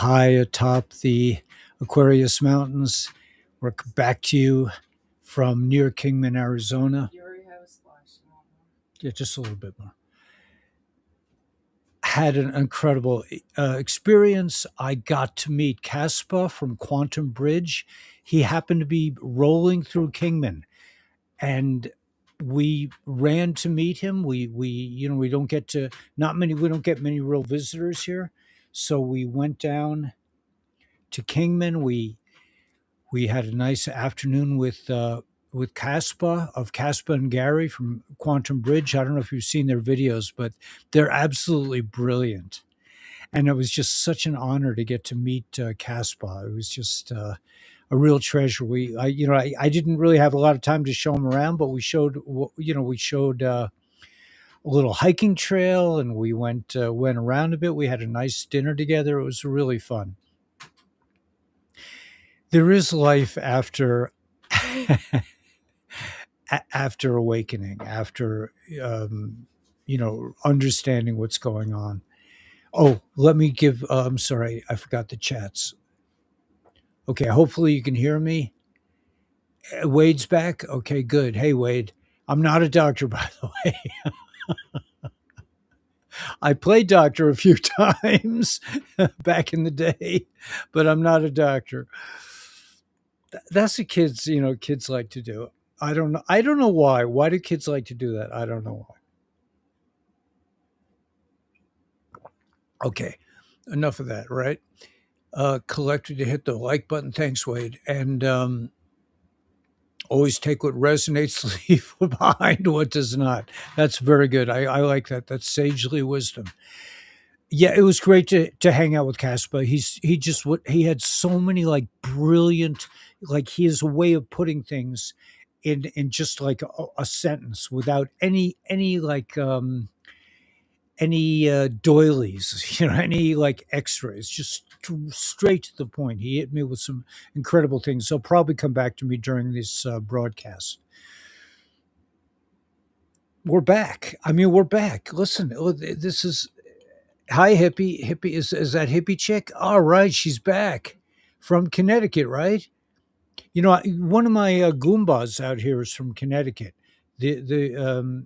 high atop the Aquarius Mountains. We're back to you from near Kingman, Arizona. You already have a splash. Yeah, just a little bit more. Had an incredible experience. I got to meet Caspa from Quantum Bridge. He happened to be rolling through Kingman, and we ran to meet him. We don't get to not many we don't get many real visitors here, so we went down to Kingman. We had a nice afternoon with Caspa and Gary from Quantum Bridge. I don't know if you've seen their videos, but they're absolutely brilliant. And it was just such an honor to get to meet Caspa. It was just a real treasure. I didn't really have a lot of time to show him around, but we showed a little hiking trail, and we went around a bit. We had a nice dinner together. It was really fun. There is life after after awakening, after understanding what's going on. Oh, let me give. I'm sorry, I forgot the chats. Okay, hopefully you can hear me. Wade's back. Okay, good. Hey, Wade. I'm not a doctor, by the way. I played doctor a few times back in the day, but I'm not a doctor. That's what kids like to do. I don't know. I don't know why. Why do kids like to do that? I don't know why. Okay, enough of that, right? Collector to hit the like button. Thanks, Wade. And always take what resonates, leave behind what does not. That's very good. I like that. That's sagely wisdom. Yeah, it was great to hang out with Casper. He had so many like brilliant, like he has a way of putting things in just like a sentence without any like any doilies, any like extras, just straight to the point. He hit me with some incredible things. He'll probably come back to me during this broadcast. We're back. I mean, we're back. Listen, this is hi hippie. Hippie is that hippie chick? All right, she's back from Connecticut, right? One of my Goombas out here is from Connecticut. The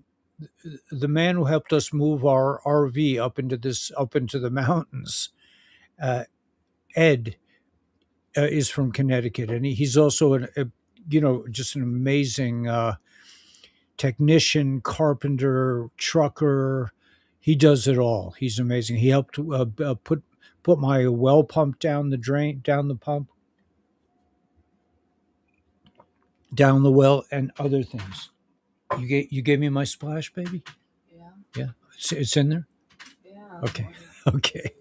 man who helped us move our RV up into the mountains, uh, Ed, is from Connecticut, and he's also just an amazing technician, carpenter, trucker. He does it all. He's amazing. He helped put my well pump down the pump, down the well, and other things. You gave me my splash, baby. Yeah. Yeah, it's in there. Yeah. Okay. Okay.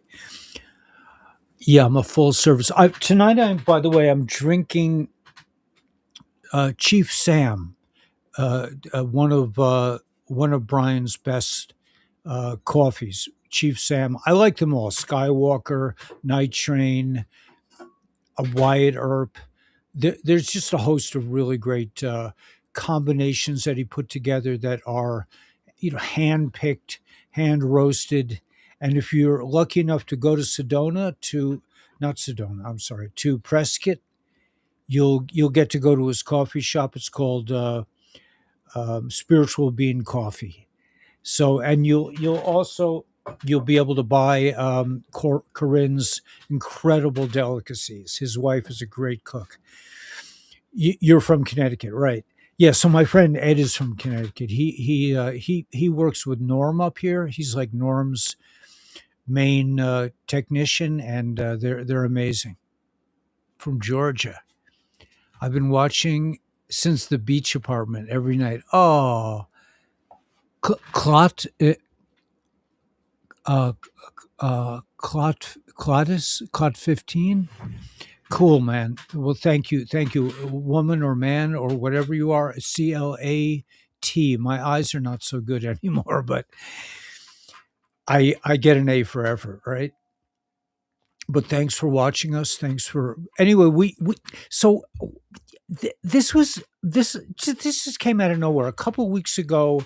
Yeah, I'm a full service. Tonight, by the way, I'm drinking Chief Sam, one of Brian's best coffees. Chief Sam. I like them all. Skywalker, Night Train, a Wyatt Earp. There's just a host of really great combinations that he put together that are, hand picked, hand roasted. And if you're lucky enough to go to not Sedona, I'm sorry, to Prescott, you'll get to go to his coffee shop. It's called Spiritual Bean Coffee. So, and you'll be able to buy Corinne's incredible delicacies. His wife is a great cook. You're from Connecticut, right? Yeah. So my friend Ed is from Connecticut. He works with Norm up here. He's like Norm's main technician, and they're amazing. From Georgia, I've been watching since the beach apartment every night. Oh, Clot, Clot 15. Cool, man. Well, thank you, woman or man or whatever you are. CLAT. My eyes are not so good anymore, but I get an A for effort, right? But thanks for watching us. Thanks for anyway. This just came out of nowhere. A couple of weeks ago,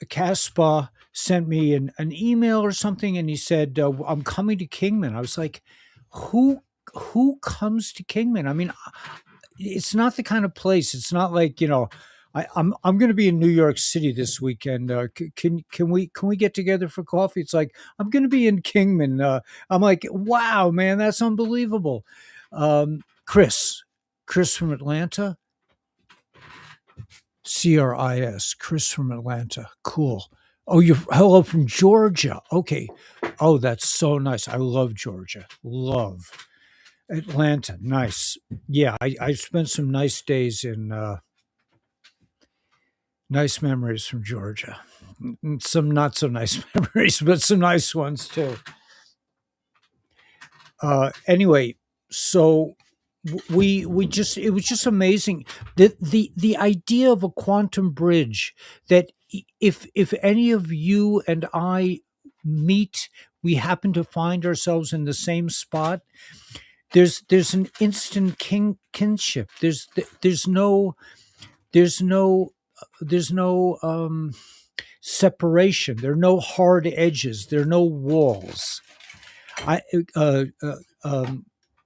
Caspa sent me an email or something, and he said, "I'm coming to Kingman." I was like, "Who who comes to Kingman?" I mean, it's not the kind of place. It's not like, I'm going to be in New York City this weekend. Can we get together for coffee? It's like I'm going to be in Kingman. I'm like, wow, man, that's unbelievable. Chris from Atlanta, Chris from Atlanta, cool. Oh, you're hello from Georgia. Okay. Oh, that's so nice. I love Georgia. Love Atlanta. Nice. Yeah, I spent some nice days in nice memories from Georgia. Some not so nice memories, but some nice ones too. Anyway, so we just it was just amazing, the idea of a quantum bridge, that if any of you and I meet, we happen to find ourselves in the same spot. There's an instant kinship. There's no separation. There are no hard edges. There are no walls. I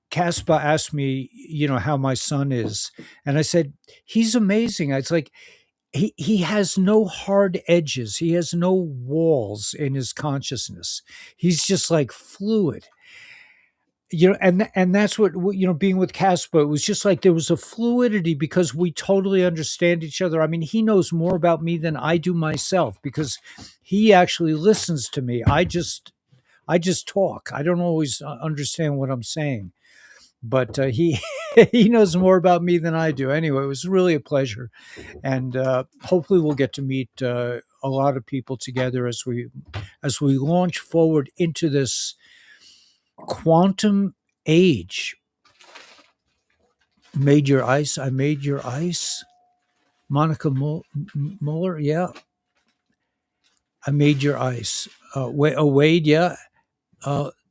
Caspa asked me, how my son is, and I said he's amazing. It's like he has no hard edges. He has no walls in his consciousness. He's just like fluid. And that's what, being with Caspa, it was just like there was a fluidity because we totally understand each other. I mean, he knows more about me than I do myself because he actually listens to me. I just talk. I don't always understand what I'm saying, but he he knows more about me than I do. Anyway, it was really a pleasure, and hopefully we'll get to meet a lot of people together as we launch forward into this quantum age. Made your ice. I made your ice. Monica Muller. Yeah, I made your ice. Wade. Yeah.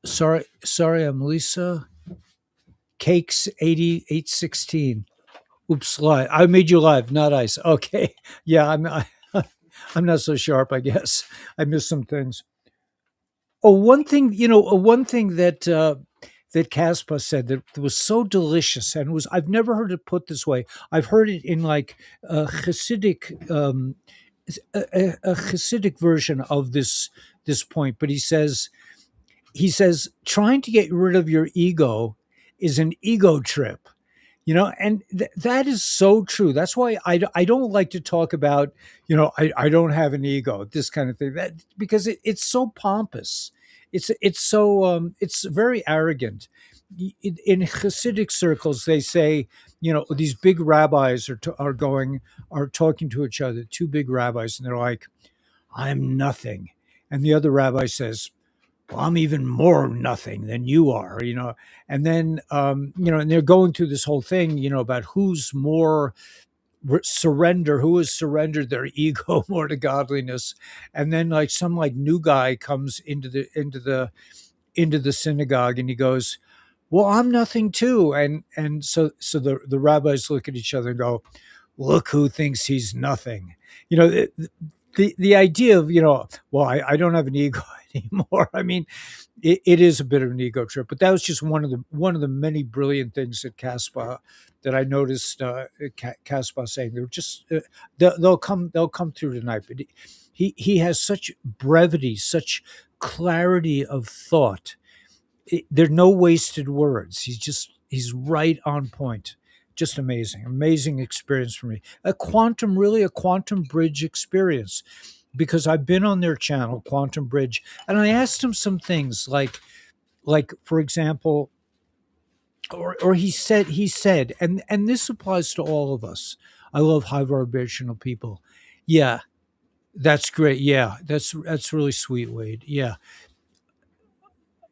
Sorry. I'm Lisa. Cakes 8816. Oops, live. I made you live, not ice. Okay. Yeah, I'm not so sharp, I guess. I missed some things. Oh, one thing that Caspa said that was so delicious, and was I've never heard it put this way. I've heard it in like a Hasidic a Hasidic version of this point, but he says trying to get rid of your ego is an ego trip. And that is so true. That's why I don't like to talk about, I don't have an ego, this kind of thing, that because it's so pompous. It's very arrogant. In Hasidic circles, they say, these big rabbis are talking to each other, two big rabbis, and they're like, I'm nothing. And the other rabbi says, well, I'm even more nothing than you are, And then, and they're going through this whole thing, about who's more who has surrendered their ego more to godliness. And then like some like new guy comes into the synagogue, and he goes, well, I'm nothing too. And so the rabbis look at each other and go, look who thinks he's nothing. The idea of, well, I don't have an ego anymore. I mean, it is a bit of an ego trip, but that was just one of the many brilliant things that I noticed Caspar saying. They're just they'll come through tonight, but he has such brevity, such clarity of thought. There are no wasted words. He's right on point. Just amazing experience for me. A quantum bridge experience, because I've been on their channel, Quantum Bridge, and I asked him some things like for example, or he said, and this applies to all of us. I love high vibrational people. Yeah, that's great. Yeah, that's really sweet, Wade. Yeah.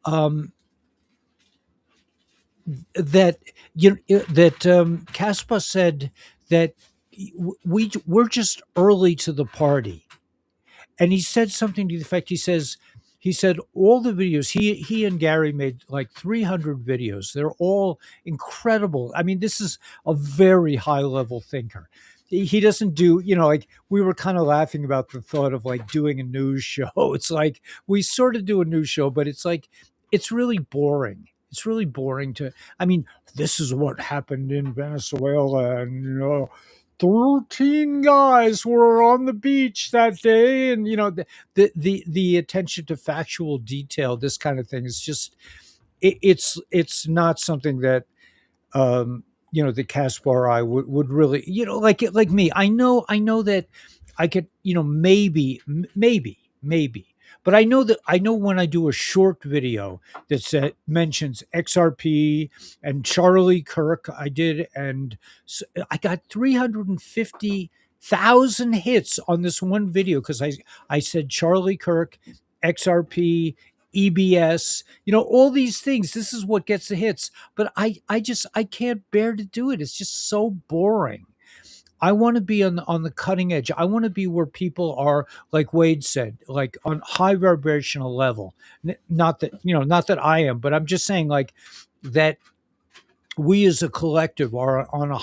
Um, that Caspar said that we're just early to the party, and he said something to the effect, he said all the videos, he and Gary made like 300 videos. They're all incredible. I mean, this is a very high level thinker. he doesn't do, like we were kind of laughing about the thought of like doing a news show. It's like we sort of do a news show, but it's like it's really boring. It's really boring to, I mean, this is what happened in Venezuela, and 13 guys were on the beach that day, and the attention to factual detail, this kind of thing is just it's not something that the Caspar I would really, like me. I know that I could, maybe, but I know when I do a short video that mentions XRP and Charlie Kirk, I did, and I got 350,000 hits on this one video because I said Charlie Kirk, XRP, EBS, all these things. This is what gets the hits, but I can't bear to do it. It's just so boring. I want to be on the cutting edge. I want to be where people are, like Wade said, like on high vibrational level. Not that I am, but I'm just saying like that we as a collective are on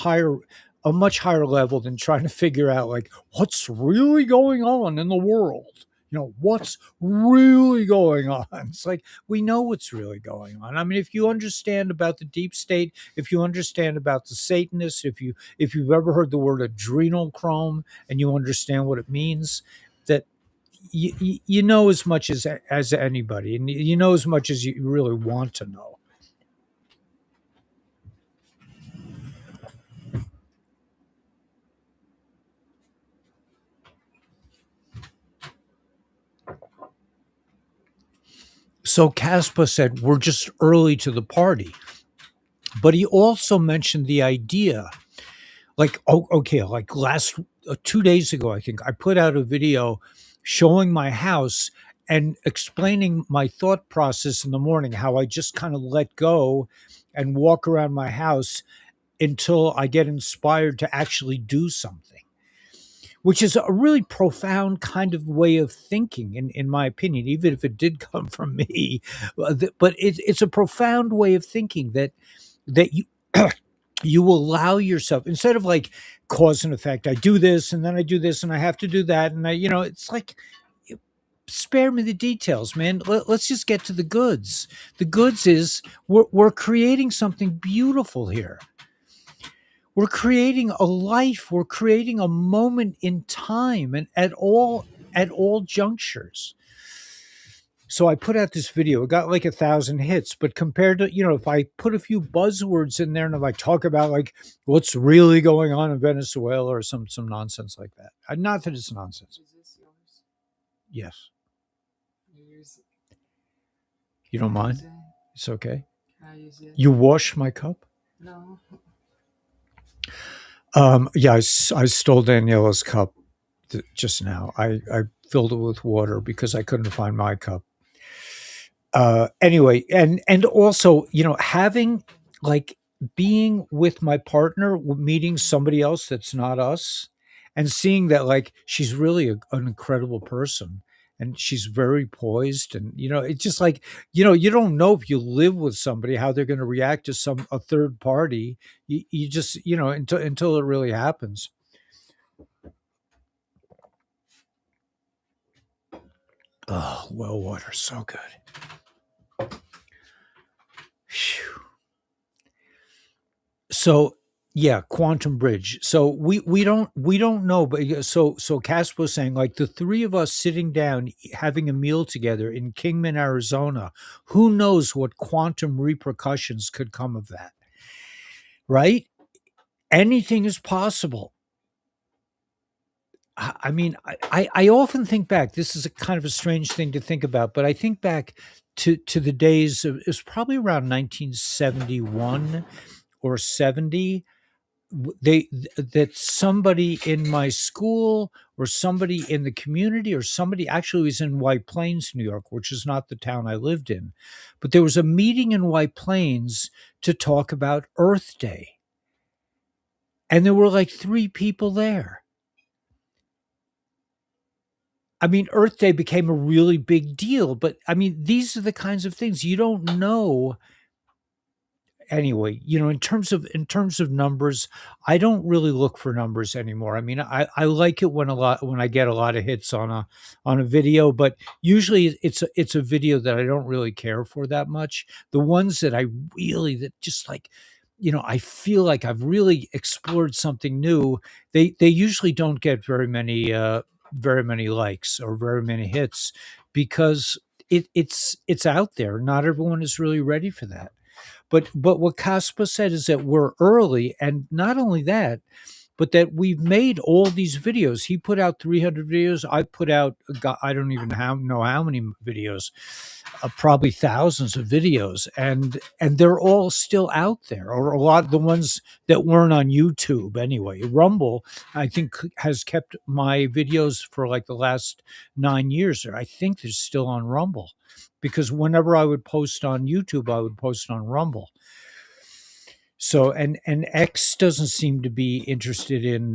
a much higher level than trying to figure out like what's really going on in the world. What's really going on. It's like we know what's really going on. I mean, if you understand about the deep state, if you understand about the Satanists, if you've ever heard the word adrenochrome and you understand what it means, that you know as much as anybody, and you know as much as you really want to know. So Caspa said, we're just early to the party. But he also mentioned the idea, like, oh, okay, like last 2 days ago, I think I put out a video showing my house and explaining my thought process in the morning, how I just kind of let go and walk around my house until I get inspired to actually do something, which is a really profound kind of way of thinking, in my opinion, even if it did come from me. But it's a profound way of thinking that you allow yourself, instead of like cause and effect. I do this and then I do this and I have to do that, and it's like spare me the details, man. Let's just get to the goods. The goods is we're creating something beautiful here. We're creating a life. We're creating a moment in time, and at all junctures. So I put out this video. It got like 1,000 hits, but compared to, if I put a few buzzwords in there and if I talk about like what's really going on in Venezuela or some nonsense like that, not that it's nonsense. Is this yours? Yes, You use it. you don't Can I mind? use it? It's okay. Can I use it? You wash my cup? No. Yeah, I stole Daniela's cup just now. I filled it with water because I couldn't find my cup. Anyway, and also, having like being with my partner, meeting somebody else that's not us, and seeing that like she's really an incredible person, and she's very poised, and it's just like, you don't know if you live with somebody how they're going to react to a third party. You just, until it really happens. Oh, well water, so good. Phew. So yeah, quantum bridge. So we don't know, but so Cass was saying like the three of us sitting down having a meal together in Kingman, Arizona. Who knows what quantum repercussions could come of that? Right? Anything is possible. I mean, I often think back. This is a kind of a strange thing to think about, but I think back to the days of, it was probably around 1971 or 70. That somebody in my school or somebody in the community or somebody actually was in White Plains, New York, which is not the town I lived in, but there was a meeting in White Plains to talk about Earth Day, and there were like 3 people there. I mean, Earth Day became a really big deal, but I mean, these are the kinds of things you don't know. anyway, in terms of numbers, I don't really look for numbers anymore. I mean, I like it when I get a lot of hits on a video, but usually it's a video that I don't really care for that much. The ones that I really that just like, I feel like I've really explored something new. They usually don't get very many likes or very many hits because it's out there. Not everyone is really ready for that. But what Caspa said is that we're early, and not only that, but that we've made all these videos. He put out 300 videos. I put out, I don't even know how many videos, probably thousands of videos, and they're all still out there, or a lot of the ones that weren't on YouTube anyway. Rumble, I think, has kept my videos for like the last 9 years. Or I think they're still on Rumble, because whenever I would post on YouTube, I would post on Rumble. So and X doesn't seem to be interested in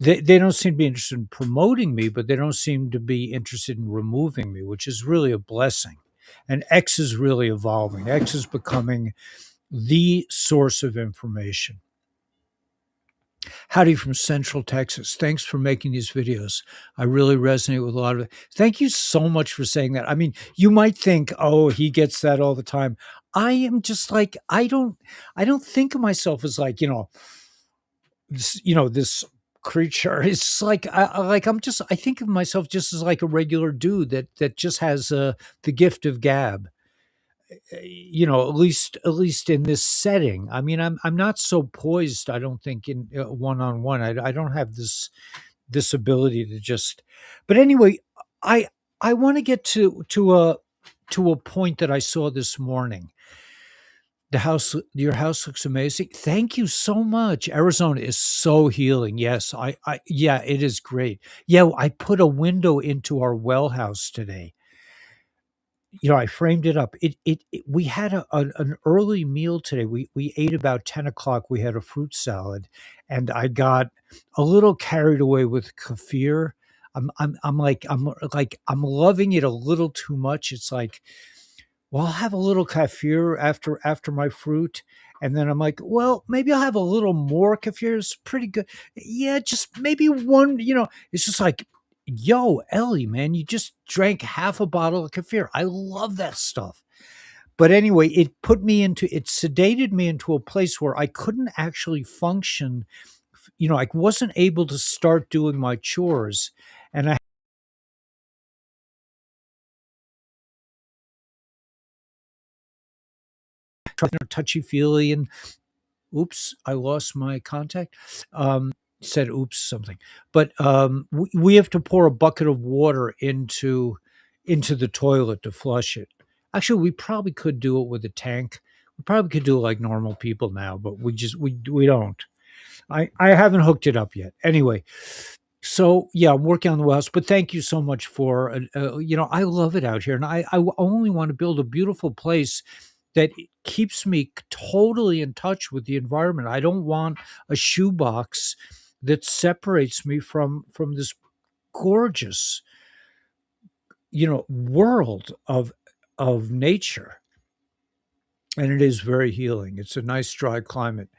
they don't seem to be interested in promoting me, but they don't seem to be interested in removing me, which is really a blessing. And X is really evolving. X is becoming the source of information. Howdy from Central Texas. Thanks for making these videos. I really resonate with a lot of it. Thank you so much for saying that. I mean, you might think, oh, he gets that all the time. I am just like, I don't think of myself as like, this creature. It's like I think of myself just as like a regular dude that just has the gift of gab. At least in this setting. I mean, I'm not so poised, I don't think, in one on one. I don't have this ability to just. But anyway, I I want to get to a point that I saw this morning. Your house looks amazing. Thank you so much. Arizona is so healing. Yes, yeah, it is great. Yeah, I put a window into our well house today. I framed it up. We had an early meal today. We ate about 10 o'clock. We had a fruit salad, and I got a little carried away with kefir. I'm loving it a little too much. It's like, well, I'll have a little kefir after my fruit, and then I'm like, well, maybe I'll have a little more kefir. It's pretty good. Yeah, just maybe one. It's just like, yo, Ellie, man, you just drank half a bottle of kefir. I love that stuff. But anyway, it sedated me into a place where I couldn't actually function. I wasn't able to start doing my chores, and I touchy feely and oops, I lost my contact. Said oops something, but we have to pour a bucket of water into the toilet to flush it. Actually, we probably could do it with a tank. We probably could do it like normal people now, but we don't. I haven't hooked it up yet. Anyway, so yeah, I'm working on the house, but thank you so much for I love it out here, and only want to build a beautiful place that keeps me totally in touch with the environment. I don't want a shoebox that separates me from this gorgeous, world of nature. And it is very healing. It's a nice dry climate.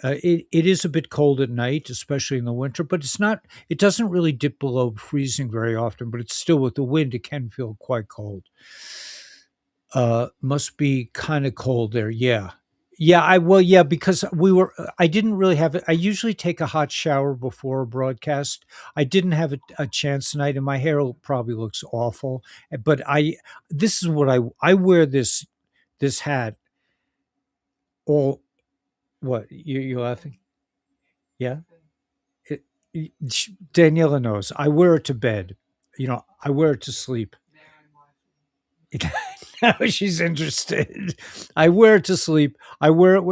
It is a bit cold at night, especially in the winter, but it's not. It doesn't really dip below freezing very often, but it's still, with the wind, it can feel quite cold. Must be kind of cold there. Yeah. Yeah, yeah, because I didn't really have it. I usually take a hot shower before a broadcast. I didn't have a chance tonight, and my hair probably looks awful. But this is what I wear this hat all. What, you laughing? Yeah. It, Daniela knows. I wear it to bed. I wear it to sleep. Now she's interested. I wear it to sleep. I wear it.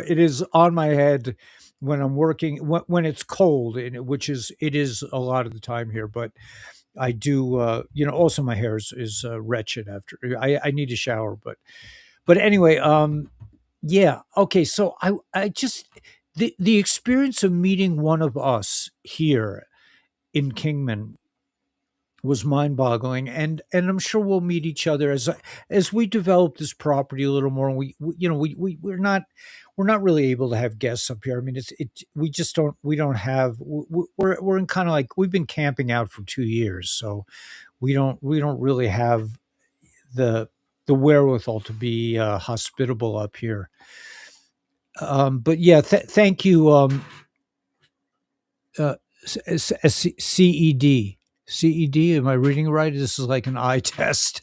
It is on my head when I'm working. When it's cold, which it is a lot of the time here. But I do. Also my hair is wretched after. I need a shower. But anyway. Yeah. Okay. So I just the experience of meeting one of us here in Kingman was mind-boggling, and I'm sure we'll meet each other as we develop this property a little more. And we're not really able to have guests up here. I mean, we just don't we don't have we're in kind of like we've been camping out for 2 years, so we don't really have the the wherewithal to be hospitable up here. But yeah, thank you, uh, CED. CED, am I reading it right? This is like an eye test.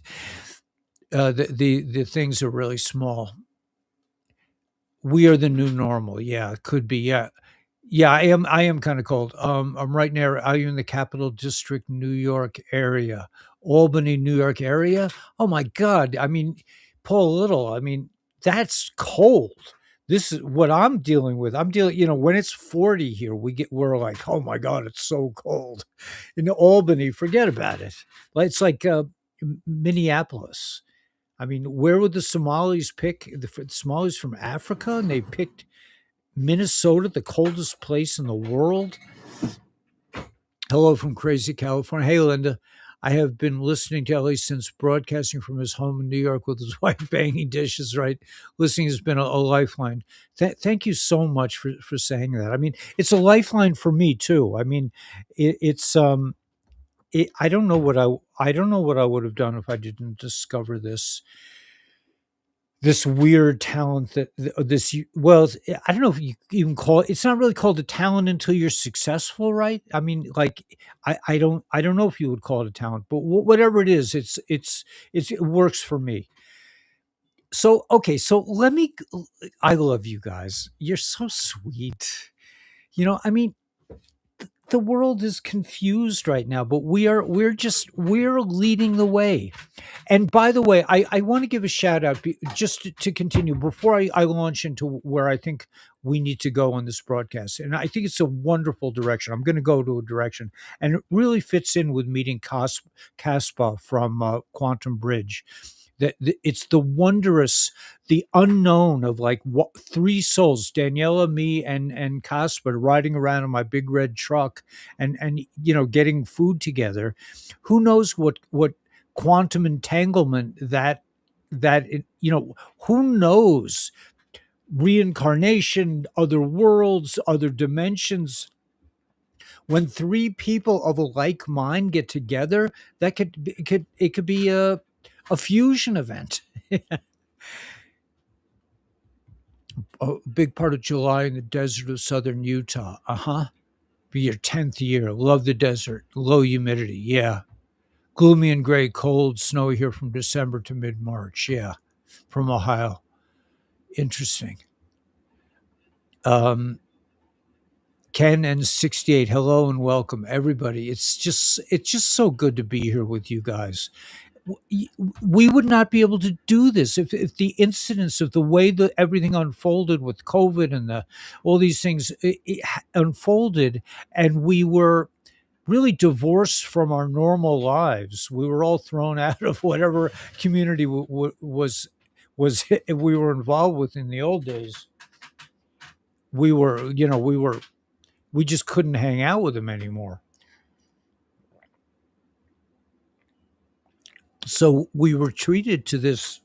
The things are really small. We are the new normal. Yeah, it could be. Yeah, yeah. I am kind of cold. I'm right near. Are you in the Capital District, New York area, Albany, New York area? Oh my God! I mean, Paul Little. I mean, that's cold. This is what I'm dealing with. I'm dealing. When it's 40 here, we're like, oh my God, it's so cold. In Albany, forget about it. It's like Minneapolis. I mean, where would the Somalis pick the Somalis from Africa? And they picked Minnesota, the coldest place in the world. Hello from crazy California. Hey, Linda. I have been listening to Ellie since broadcasting from his home in New York with his wife banging dishes, right? Listening has been a lifeline. Thank you so much for saying that. I mean, it's a lifeline for me too. I mean, it's I don't know I don't know what I would have done if I didn't discover this weird talent that this well I don't know if you even call it, it's not really called a talent until you're successful, right? I mean, like, I don't know if you would call it a talent, but whatever it is, it works for me. So okay, so let me I love you guys, you're so sweet. I mean, the world is confused right now, but we're leading the way. And by the way, I want to give a shout out just to continue before I launch into where I think we need to go on this broadcast. And I think it's a wonderful direction. I'm going to go to a direction, and it really fits in with meeting Caspa from Quantum Bridge. It's the wondrous, the unknown of like what, three souls, Daniela, me, and Casper, riding around in my big red truck, and getting food together. Who knows what quantum entanglement who knows, reincarnation, other worlds, other dimensions. When three people of a like mind get together, that it could be a fusion event. A big part of July in the desert of southern Utah. Uh-huh. Be your 10th year. Love the desert. Low humidity. Yeah. Gloomy and gray, cold, snowy here from December to mid-March. Yeah. From Ohio. Interesting. Um, Ken and 68, hello and welcome everybody. It's just so good to be here with you guys. We would not be able to do this if the incidents of the way that everything unfolded with COVID and all these things unfolded, and we were really divorced from our normal lives. We were all thrown out of whatever community we were involved with in the old days. We just couldn't hang out with them anymore. So we were treated to this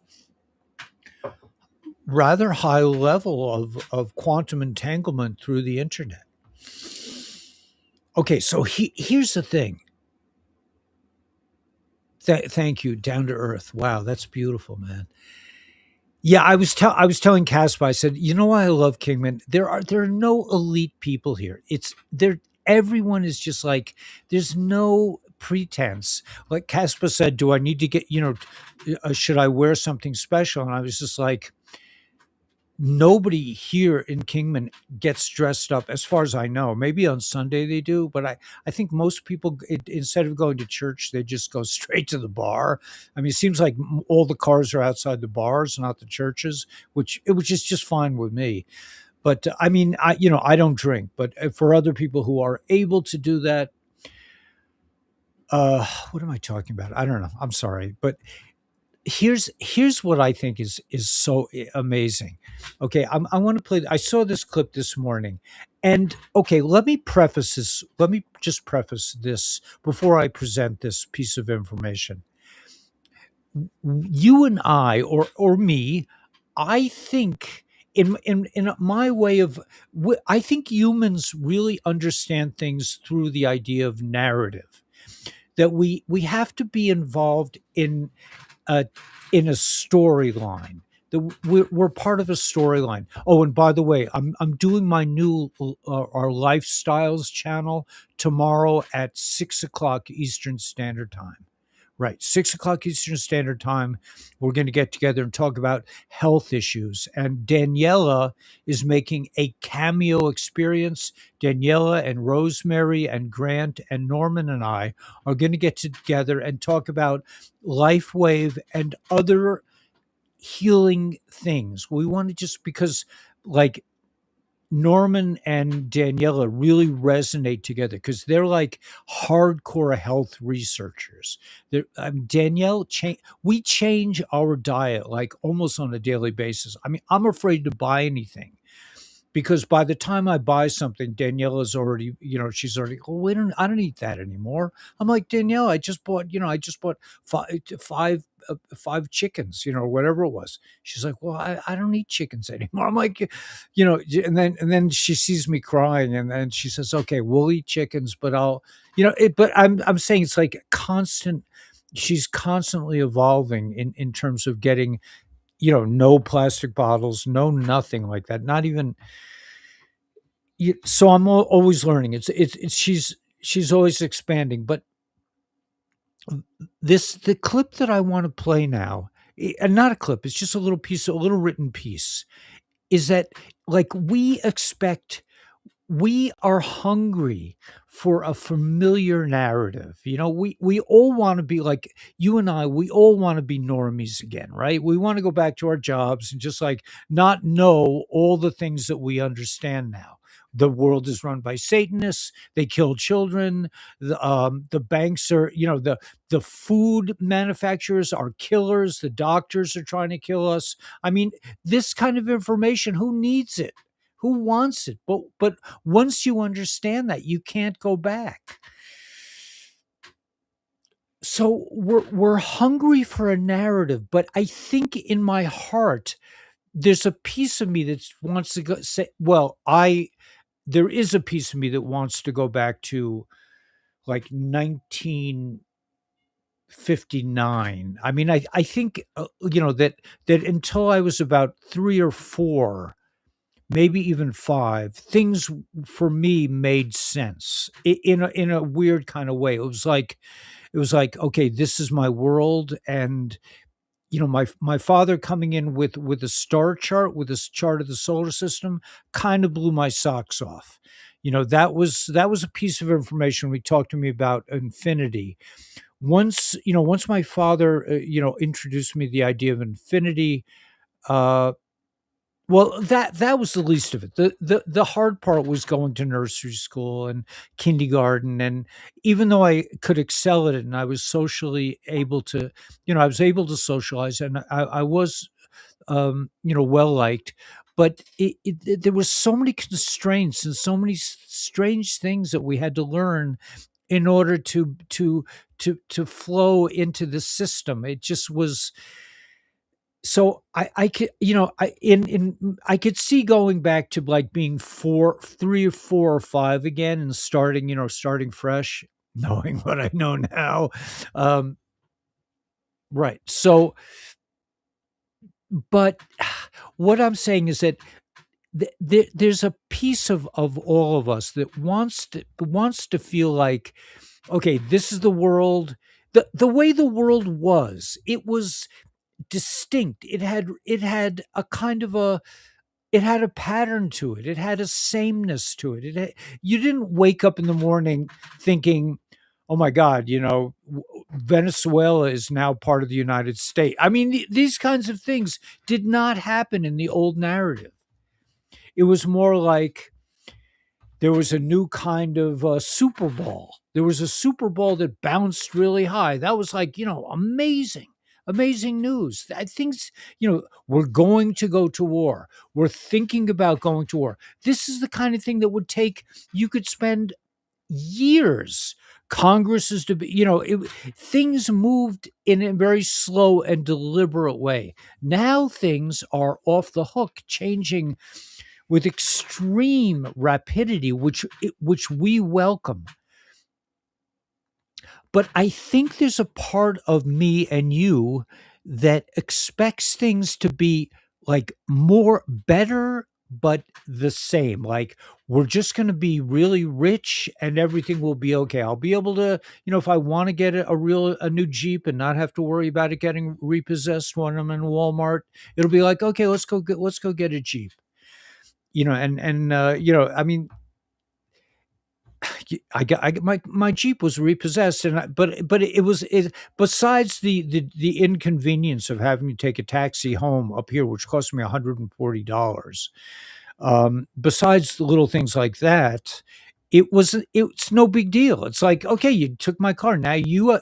rather high level of quantum entanglement through the internet. Okay, so here's the thing. Thank you, down to earth. Wow, that's beautiful, man. Yeah, I was telling Casper, I said, you know why I love Kingman? There are no elite people here. It's there. Everyone is just like, there's no pretense. Like Casper said, do I need to get, should I wear something special? And I was just like, nobody here in Kingman gets dressed up, as far as I know. Maybe on Sunday they do, but I think most people, instead of going to church, they just go straight to the bar. I mean, it seems like all the cars are outside the bars, not the churches, which is just fine with me. But I mean, I don't drink, but for other people who are able to do that, what am I talking about? I don't know. I'm sorry, but Here's what I think is so amazing. Okay, I want to play. I saw this clip this morning, and okay, let me preface this. Let me just preface this before I present this piece of information. You and I, or me, I think in my way of, I think humans really understand things through the idea of narrative. That we have to be involved uh, in a storyline. We're part of a storyline. Oh, and by the way, I'm doing my new our lifestyles channel tomorrow at 6 o'clock Eastern Standard Time. Right, 6 o'clock Eastern Standard Time. We're going to get together and talk about health issues. And Daniela is making a cameo experience. Daniela and Rosemary and Grant and Norman and I are going to get together and talk about life wave and other healing things. We want to just because, like, Norman and Daniela really resonate together because they're like hardcore health researchers. Danielle, we change our diet like almost on a daily basis. I mean, I'm afraid to buy anything because by the time I buy something, Daniela's already, she's already, oh, I don't eat that anymore. I'm like, Danielle, I just bought five chickens, or whatever it was. She's like, well, I don't eat chickens anymore. I'm like, and then she sees me crying and then she says, okay, we'll eat chickens, but but I'm saying it's like constant, she's constantly evolving in terms of getting, no plastic bottles, no nothing like that, not even so I'm always learning. It's she's always expanding. But the clip that I want to play now, and not a clip, it's just a little piece, a little written piece, is that like we are hungry for a familiar narrative. We all want to be like you and I, we all want to be normies again, right? We want to go back to our jobs and just like not know all the things that we understand now. The world is run by Satanists. They kill children. The banks are, the food manufacturers are killers. The doctors are trying to kill us. I mean, this kind of information, who needs it? Who wants it? But once you understand that, you can't go back. So we're hungry for a narrative, but I think in my heart there's a piece of me that wants to go say, well, I there is a piece of me that wants to go back to like 1959. I mean, I think that until I was about 3 or 4, maybe even 5, things for me made sense in a weird kind of way. It was like, okay, this is my world. And my father coming in with a star chart, with this chart of the solar system, kind of blew my socks off. That was a piece of information we talked to me about infinity. Once my father introduced me the idea of infinity. Uh well, that was the least of it. The hard part was going to nursery school and kindergarten, and even though I could excel at it and I was socially able to, I was able to socialize, and I was, well liked, but there was so many constraints and so many strange things that we had to learn in order to flow into the system. It just was. So I could, I could see going back to like being 3 or 4 or 5 again and starting, starting fresh, knowing what I know now. Um, right. So, but what I'm saying is that there's a piece of all of us that wants to feel like, okay, this is the world. The way the world was, it was distinct. It had a kind of a it had a pattern to it. It had a sameness to it. You didn't wake up in the morning thinking, "Oh my God, Venezuela is now part of the United States." I mean, these kinds of things did not happen in the old narrative. It was more like there was a new kind of Super Bowl. There was a Super Bowl that bounced really high. That was like, amazing, Amazing news. Things, we're going to go to war. We're thinking about going to war. This is the kind of thing that would take, you could spend years. Congress is to be, things moved in a very slow and deliberate way. Now things are off the hook, changing with extreme rapidity, which we welcome. But I think there's a part of me and you that expects things to be like more better, but the same. Like, we're just going to be really rich and everything will be okay. I'll be able to, if I want to get a new Jeep and not have to worry about it getting repossessed when I'm in Walmart, it'll be like, okay, let's go get a Jeep. I mean, my Jeep was repossessed, but it was besides the inconvenience of having to take a taxi home up here, which cost me $140. Besides the little things like that, it's no big deal. It's like, okay, you took my car, now you're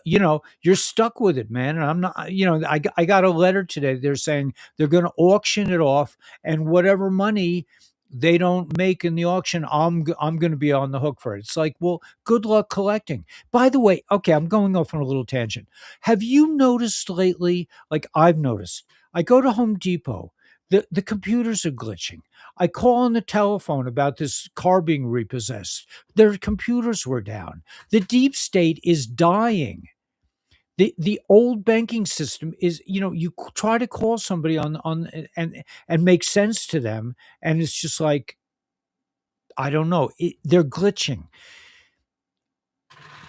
stuck with it, man. And I'm not, I got a letter today. They're saying they're going to auction it off, and whatever money they don't make in the auction, I'm going to be on the hook for it. It's like, well, good luck collecting. By the way, okay, I'm going off on a little tangent. Have you noticed lately, like I've noticed, I go to Home Depot, the computers are glitching. I call on the telephone about this car being repossessed. Their computers were down. The deep state is dying. The old banking system is, try to call somebody on and make sense to them, and it's just like, I don't know, they're glitching.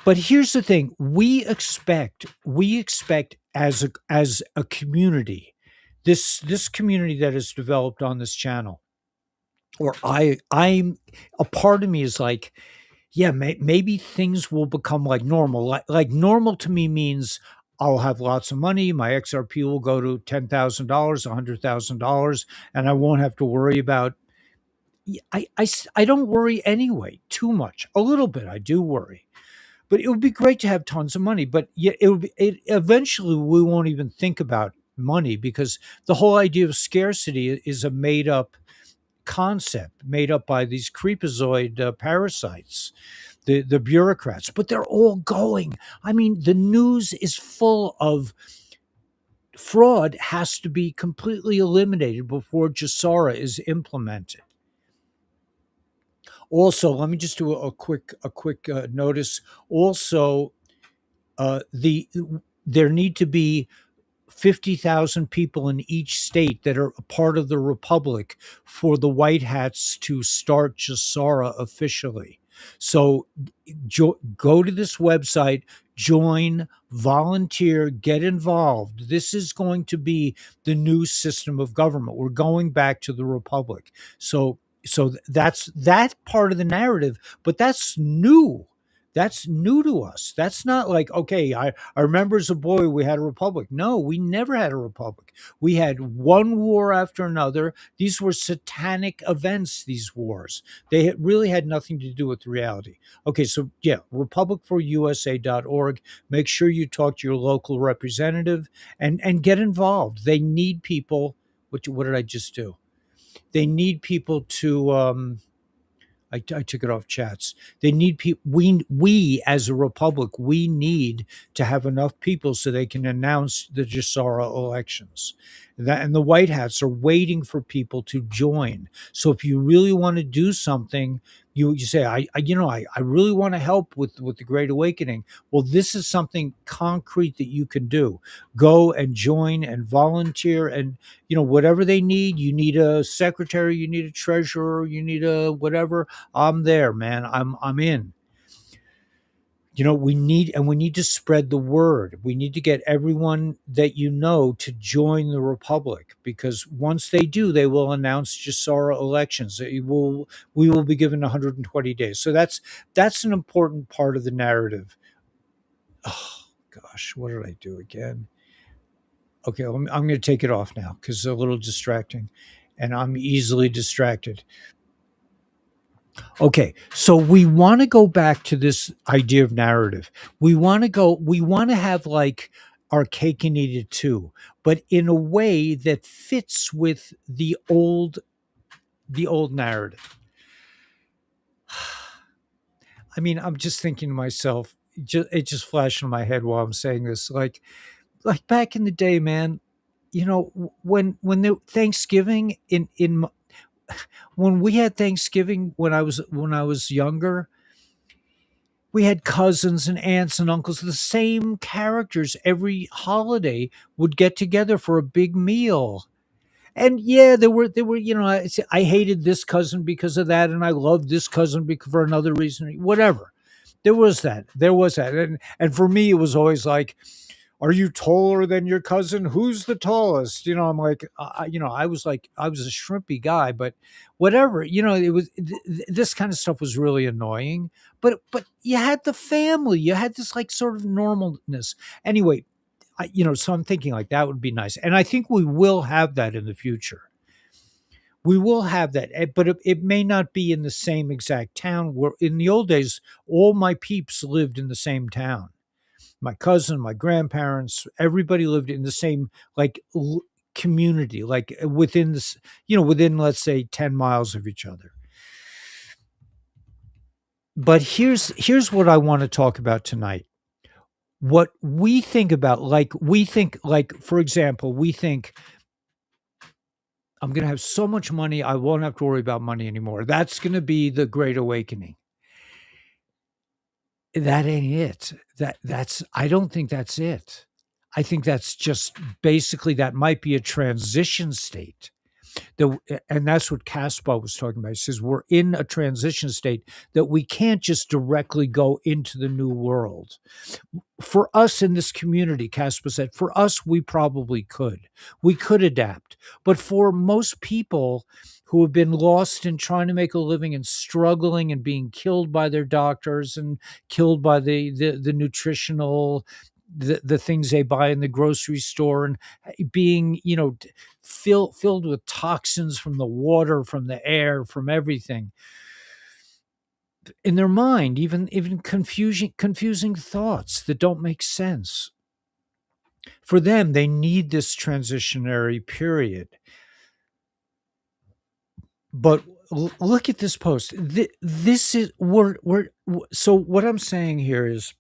But here's the thing: we expect as a community, this community that is developed on this channel, or I'm a part of me is like, yeah, maybe things will become like normal. Like normal to me means I'll have lots of money. My XRP will go to $10,000, $100,000, and I won't have to worry about. I don't worry anyway too much. A little bit I do worry, but it would be great to have tons of money. But yeah, eventually we won't even think about money, because the whole idea of scarcity is a made up concept made up by these creepazoid parasites, the bureaucrats. But they're all going. I mean, the news is full of fraud. Has to be completely eliminated before Jasara is implemented. Also, let me just do a quick notice. Also, the there need to be 50,000 people in each state that are a part of the republic for the White Hats to start Jasara officially. So go to this website, join, volunteer, get involved. This is going to be the new system of government. We're going back to the republic. So that's that part of the narrative, but that's new. That's new to us. That's not like, okay, I remember as a boy we had a republic. No, we never had a republic. We had one war after another. These were satanic events, these wars. Really had nothing to do with reality. Okay, so yeah, republicforusa.org. Make sure you talk to your local representative and get involved. They need people. What did I just do? They need people to I took it off chats. They need people. We as a republic, we need to have enough people so they can announce the Jasara elections. And the White Hats are waiting for people to join. So if you really want to do something, you say, I really want to help with the Great Awakening. Well, this is something concrete that you can do. Go and join and volunteer, and whatever they need. You need a secretary, you need a treasurer, you need a whatever. I'm there, man. I'm in. We need to spread the word. We need to get everyone that to join the republic, because once they do, they will announce Jasara elections. We will be given 120 days. So that's an important part of the narrative. Oh gosh, what did I do again? Okay, I'm going to take it off now because it's a little distracting, and I'm easily distracted. Okay, so we want to go back to this idea of narrative. We want to have like our cake and eat it too, but in a way that fits with the old narrative. I mean, I'm just thinking to myself, it just flashed in my head while I'm saying this, like back in the day, man. When the Thanksgiving when we had Thanksgiving when I was younger, we had cousins and aunts and uncles, the same characters every holiday would get together for a big meal. And yeah, there were I hated this cousin because of that, and I loved this cousin because for another reason, whatever. There was that, and for me, it was always like, are you taller than your cousin? Who's the tallest? I'm like, I was a shrimpy guy, but whatever. This kind of stuff was really annoying. But you had the family, you had this like sort of normalness. Anyway, so I'm thinking like that would be nice, and I think we will have that in the future. We will have that, but it may not be in the same exact town. Where in the old days, all my peeps lived in the same town. My cousin, my grandparents, everybody lived in the same like community, like within this, within, let's say, 10 miles of each other. But here's what I want to talk about tonight. What we think about, like, for example, we think I'm going to have so much money, I won't have to worry about money anymore. That's going to be the great awakening. That ain't it. I don't think that's it. I think that's just basically that might be a transition state. And that's what Caspar was talking about. He says we're in a transition state that we can't just directly go into the new world. For us in this community, Caspar said, for us, we probably could. We could adapt. But for most people who have been lost in trying to make a living and struggling and being killed by their doctors and killed by the nutritional the things they buy in the grocery store, and being filled with toxins from the water, from the air, from everything in their mind, even confusing thoughts that don't make sense. For them, they need this transitionary period. But look at this post. This is so what I'm saying here is,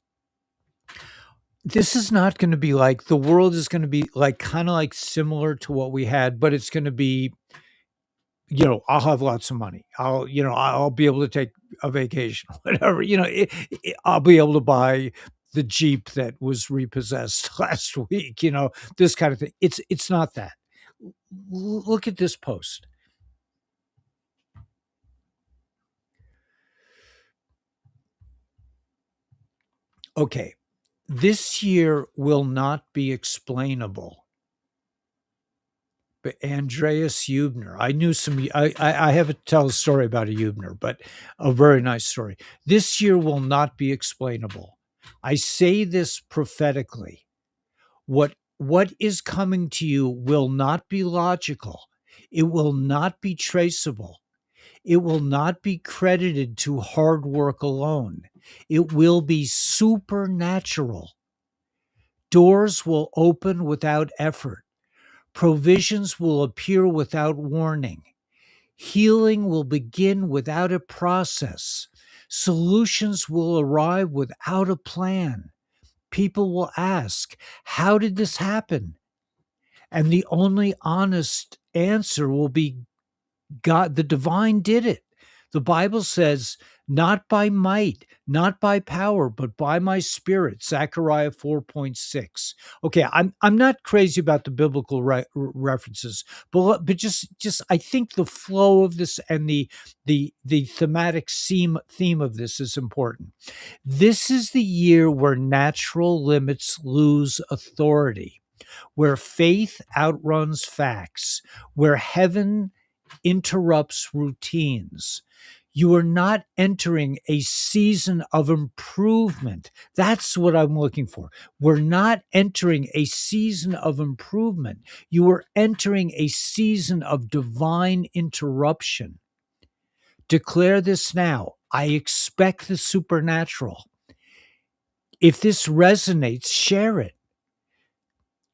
this is not going to be like, the world is going to be like kind of like similar to what we had, but it's going to be, I'll have lots of money. I'll be able to take a vacation, whatever. I'll be able to buy the Jeep that was repossessed last week. This kind of thing. It's not that. Look at this post. Okay, this year will not be explainable. But Andreas Hubner, I knew some. I have to tell a story about a Hubner, but a very nice story. This year will not be explainable. I say this prophetically. What is coming to you will not be logical. It will not be traceable. It will not be credited to hard work alone. It will be supernatural. Doors will open without effort. Provisions will appear without warning. Healing will begin without a process. Solutions will arrive without a plan. People will ask, how did this happen? And the only honest answer will be, God, the divine did it. The Bible says, not by might, not by power, but by my spirit, Zechariah 4.6. Okay, I'm not crazy about the biblical references, but just I think the flow of this and the thematic theme of this is important. This is the year where natural limits lose authority, where faith outruns facts, where heaven interrupts routines. You are not entering a season of improvement. That's what I'm looking for. We're not entering a season of improvement. You are entering a season of divine interruption. Declare this now. I expect the supernatural. If this resonates, share it.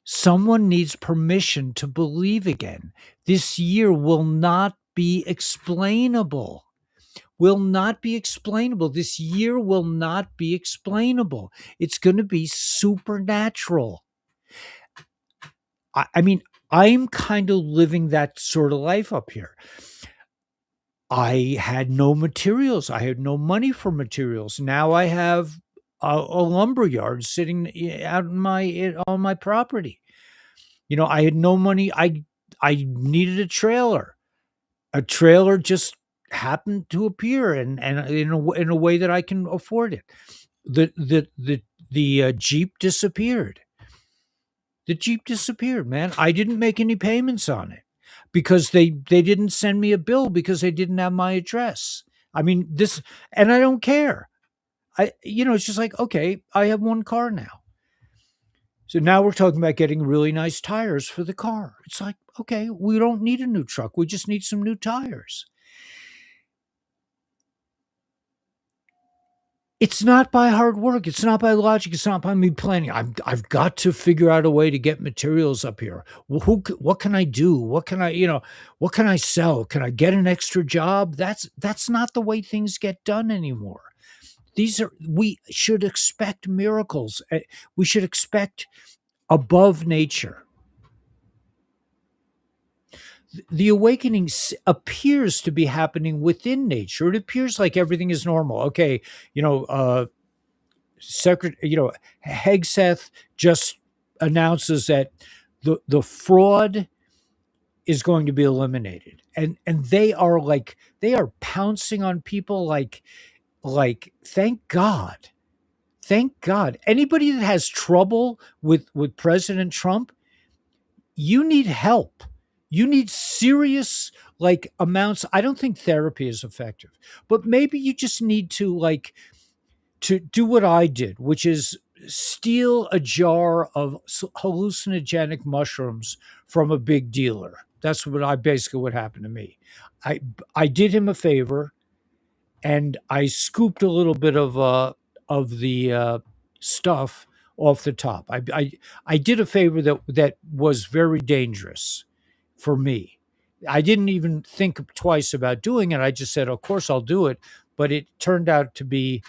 Someone needs permission to believe again. This year will not be explainable. Will not be explainable. This year will not be explainable. It's going to be supernatural. I mean, I'm kind of living that sort of life up here. I had no materials. I had no money for materials. Now I have a lumber yard sitting out in on my property. I had no money. I needed a trailer. A trailer just happened to appear, and in a way that I can afford it. The Jeep disappeared. The Jeep disappeared, man. I didn't make any payments on it because they didn't send me a bill because they didn't have my address. I mean, this, and I don't care. It's just like, okay, I have one car now. So now we're talking about getting really nice tires for the car. It's like, okay, we don't need a new truck. We just need some new tires. It's not by hard work. It's not by logic. It's not by me planning. I've got to figure out a way to get materials up here. Well, what can I do? What can what can I sell? Can I get an extra job? That's not the way things get done anymore. We should expect miracles. We should expect above nature. The awakening appears to be happening within nature. It appears like everything is normal. Okay, Hegseth just announces that the fraud is going to be eliminated, and they are pouncing on people like thank God. Anybody that has trouble with President Trump, you need help. You need serious amounts. I don't think therapy is effective, but maybe you just need to do what I did, which is steal a jar of hallucinogenic mushrooms from a big dealer. That's what happened to me. I I did him a favor, and I scooped a little bit of the stuff off the top. I did a favor that was very dangerous for me. I didn't even think twice about doing it. I just said, "Of course, I'll do it." But it turned out to be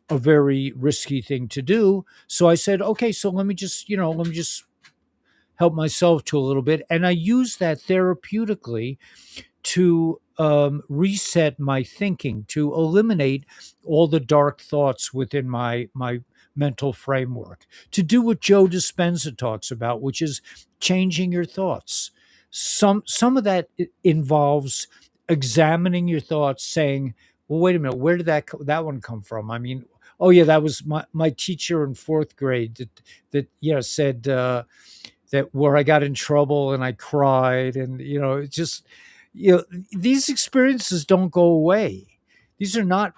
a very risky thing to do. So I said, "Okay, so let me just help myself to a little bit," and I used that therapeutically to reset my thinking, to eliminate all the dark thoughts within my mental framework, to do what Joe Dispenza talks about, which is changing your thoughts. Some of that involves examining your thoughts, saying, "Well, wait a minute, where did that one come from?" I mean, oh yeah, that was my teacher in fourth grade that said. That where I got in trouble and I cried, and it just these experiences don't go away. These are not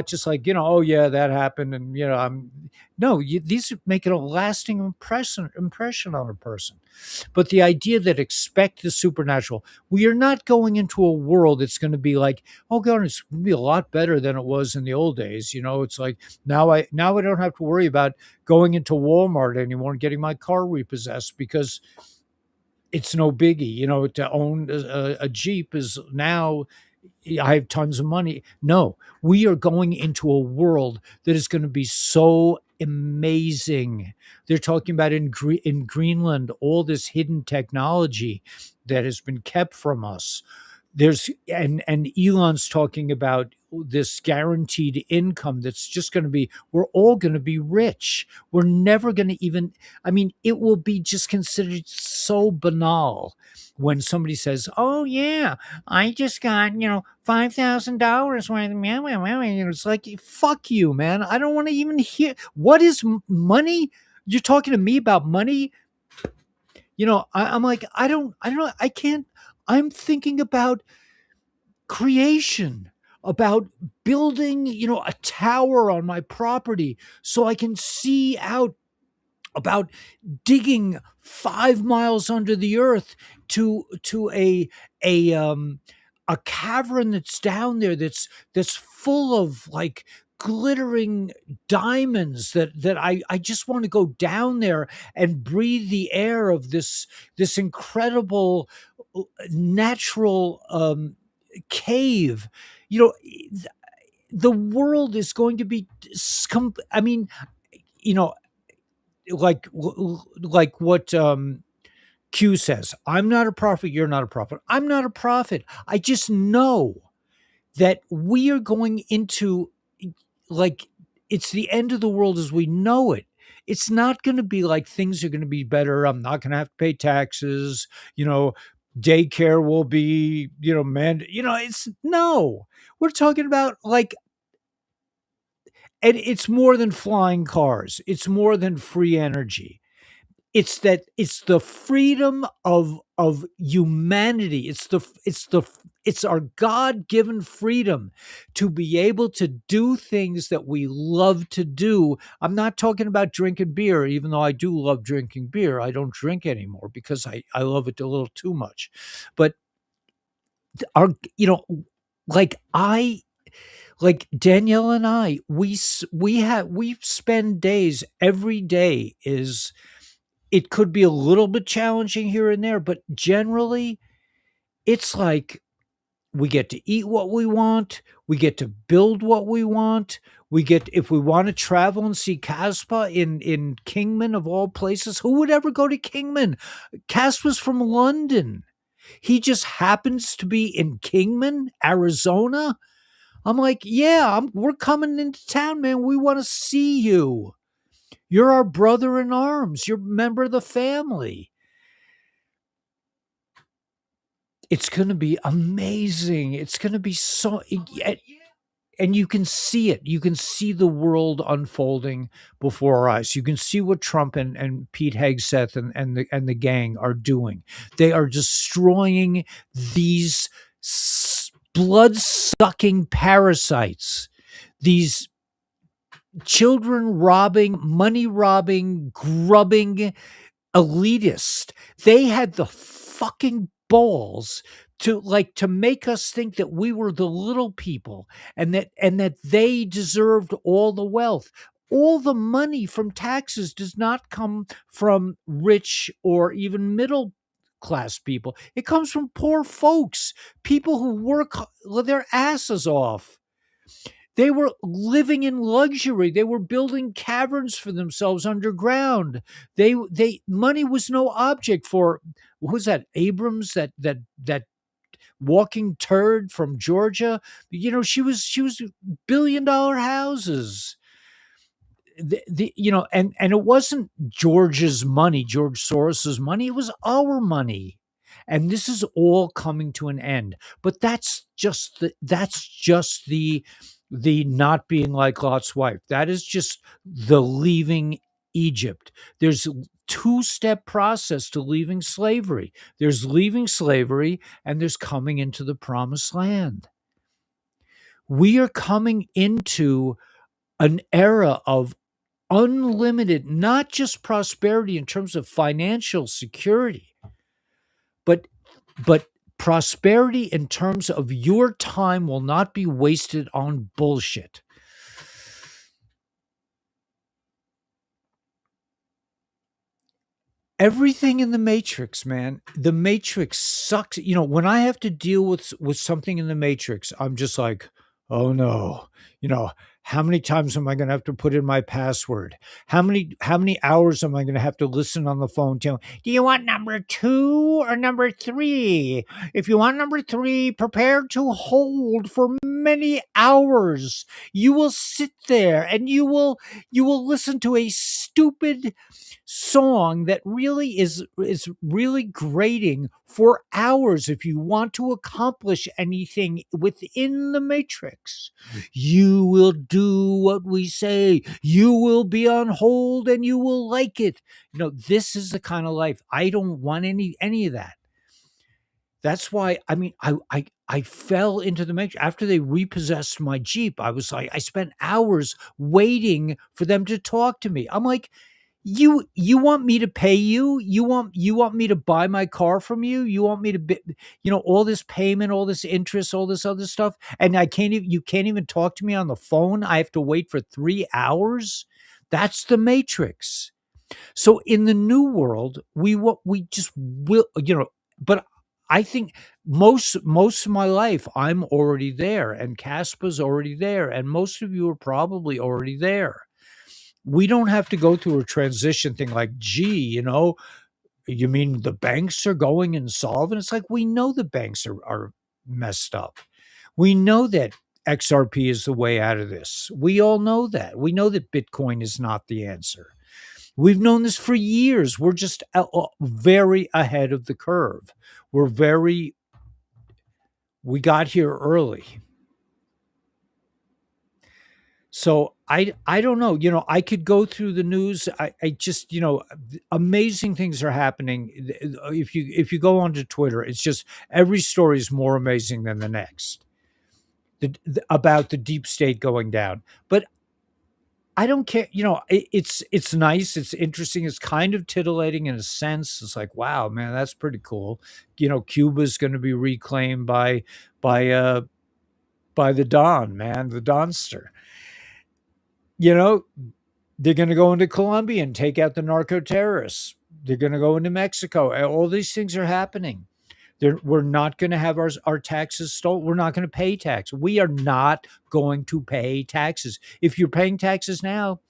just like, oh yeah, that happened, and I'm no, these are making a lasting impression on a person. But the idea that expect the supernatural, we are not going into a world that's going to be like, oh god, it's going to be a lot better than it was in the old days. It's like now I don't have to worry about going into Walmart anymore and getting my car repossessed because it's no biggie. To own a Jeep is now, I have tons of money. No, we are going into a world that is going to be so amazing. They're talking about in Greenland, all this hidden technology that has been kept from us. And Elon's talking about this guaranteed income that's just going to be, we're all going to be rich. We're never going to even, I mean, it will be just considered so banal when somebody says, oh yeah, I just got, $5,000 worth of, it's like, fuck you, man. I don't want to even hear, what is money? You're talking to me about money? I'm like, I don't know. I can't, I'm thinking about creation, about building, a tower on my property so I can see out, about digging 5 miles under the earth to a cavern that's down there that's full of glittering diamonds that I just want to go down there and breathe the air of this incredible natural cave. You know, the world is going to be I mean, you know, like what Q says, I'm not a prophet, you're not a prophet. I'm not a prophet. I just know that we are going into, like, it's the end of the world as we know it. It's not going to be like things are going to be better. I'm not going to have to pay taxes. Daycare will be, man, it's no. We're talking about, like, and it's more than flying cars. It's more than free energy. It's the freedom of humanity. It's our God-given freedom to be able to do things that we love to do. I'm not talking about drinking beer, even though I do love drinking beer. I don't drink anymore because I love it a little too much. But our like I like Danielle and I, we spend days, every day is, it could be a little bit challenging here and there, but generally it's like we get to eat what we want, we get to build what we want, if we want to travel and see Caspa in Kingman of all places. Who would ever go to Kingman? Caspa's from London. He just happens to be in Kingman, Arizona. I'm like, yeah, we're coming into town, man. We want to see you. You're our brother in arms. You're a member of the family. It's going to be amazing. It's going to be so, and you can see it. You can see the world unfolding before our eyes. You can see what Trump and Pete Hegseth and the gang are doing. They are destroying these blood-sucking parasites, these children robbing, money robbing, grubbing elitist. They had the fucking balls to make us think that we were the little people, and that they deserved all the wealth. All the money from taxes does not come from rich or even middle class people. It comes from poor folks, people who work their asses off. They were living in luxury. They were building caverns for themselves underground. They money was no object for, what was that, Abrams, that walking turd from Georgia. She was $1 billion houses. And it wasn't George's money, George Soros's money. It was our money. And this is all coming to an end. But that's just the not being like Lot's wife. That is just the leaving Egypt. There's a two-step process to leaving slavery. There's leaving slavery, and there's coming into the promised land. We are coming into an era of unlimited, not just prosperity in terms of financial security, but prosperity in terms of your time will not be wasted on bullshit. Everything in the Matrix, man. The Matrix sucks. When I have to deal with something in the Matrix, I'm just like, oh no. How many times am I going to have to put in my password? How many hours am I going to have to listen on the phone to? Do you want number 2 or number 3? If you want number 3, prepare to hold for many hours. You will sit there and you will listen to a stupid song that really is really grating for hours. If you want to accomplish anything within the Matrix, you will do what we say. You will be on hold and you will like it. This is the kind of life I don't want. Any of that. That's why, I fell into the Matrix. After they repossessed my Jeep, I was like, I spent hours waiting for them to talk to me. I'm like, You want me to pay you? You want me to buy my car from you? You want me to all this payment, all this interest, all this other stuff, and I can't even you can't even talk to me on the phone. I have to wait for 3 hours? That's the matrix. So in the new world, we just will, but I think most of my life I'm already there, and Caspa's already there, and most of you are probably already there. We don't have to go through a transition thing like, gee, you mean the banks are going insolvent? It's like, we know the banks are messed up. We know that XRP is the way out of this. We all know that. We know that Bitcoin is not the answer. We've known this for years. We're just very ahead of the curve. We got here early. So I don't know. I could go through the news. I just, amazing things are happening. If you go onto Twitter, it's just every story is more amazing than the next. About the deep state going down. But I don't care. It's nice. It's interesting. It's kind of titillating in a sense. It's like, wow, man, that's pretty cool. Cuba's going to be reclaimed by uh by the Don, man, the Donster. You know, they're going to go into Colombia and take out the narco terrorists. They're going to go into Mexico. All these things are happening. We're not going to have our taxes stolen. We're not going to pay tax. We are not going to pay taxes. If you're paying taxes now,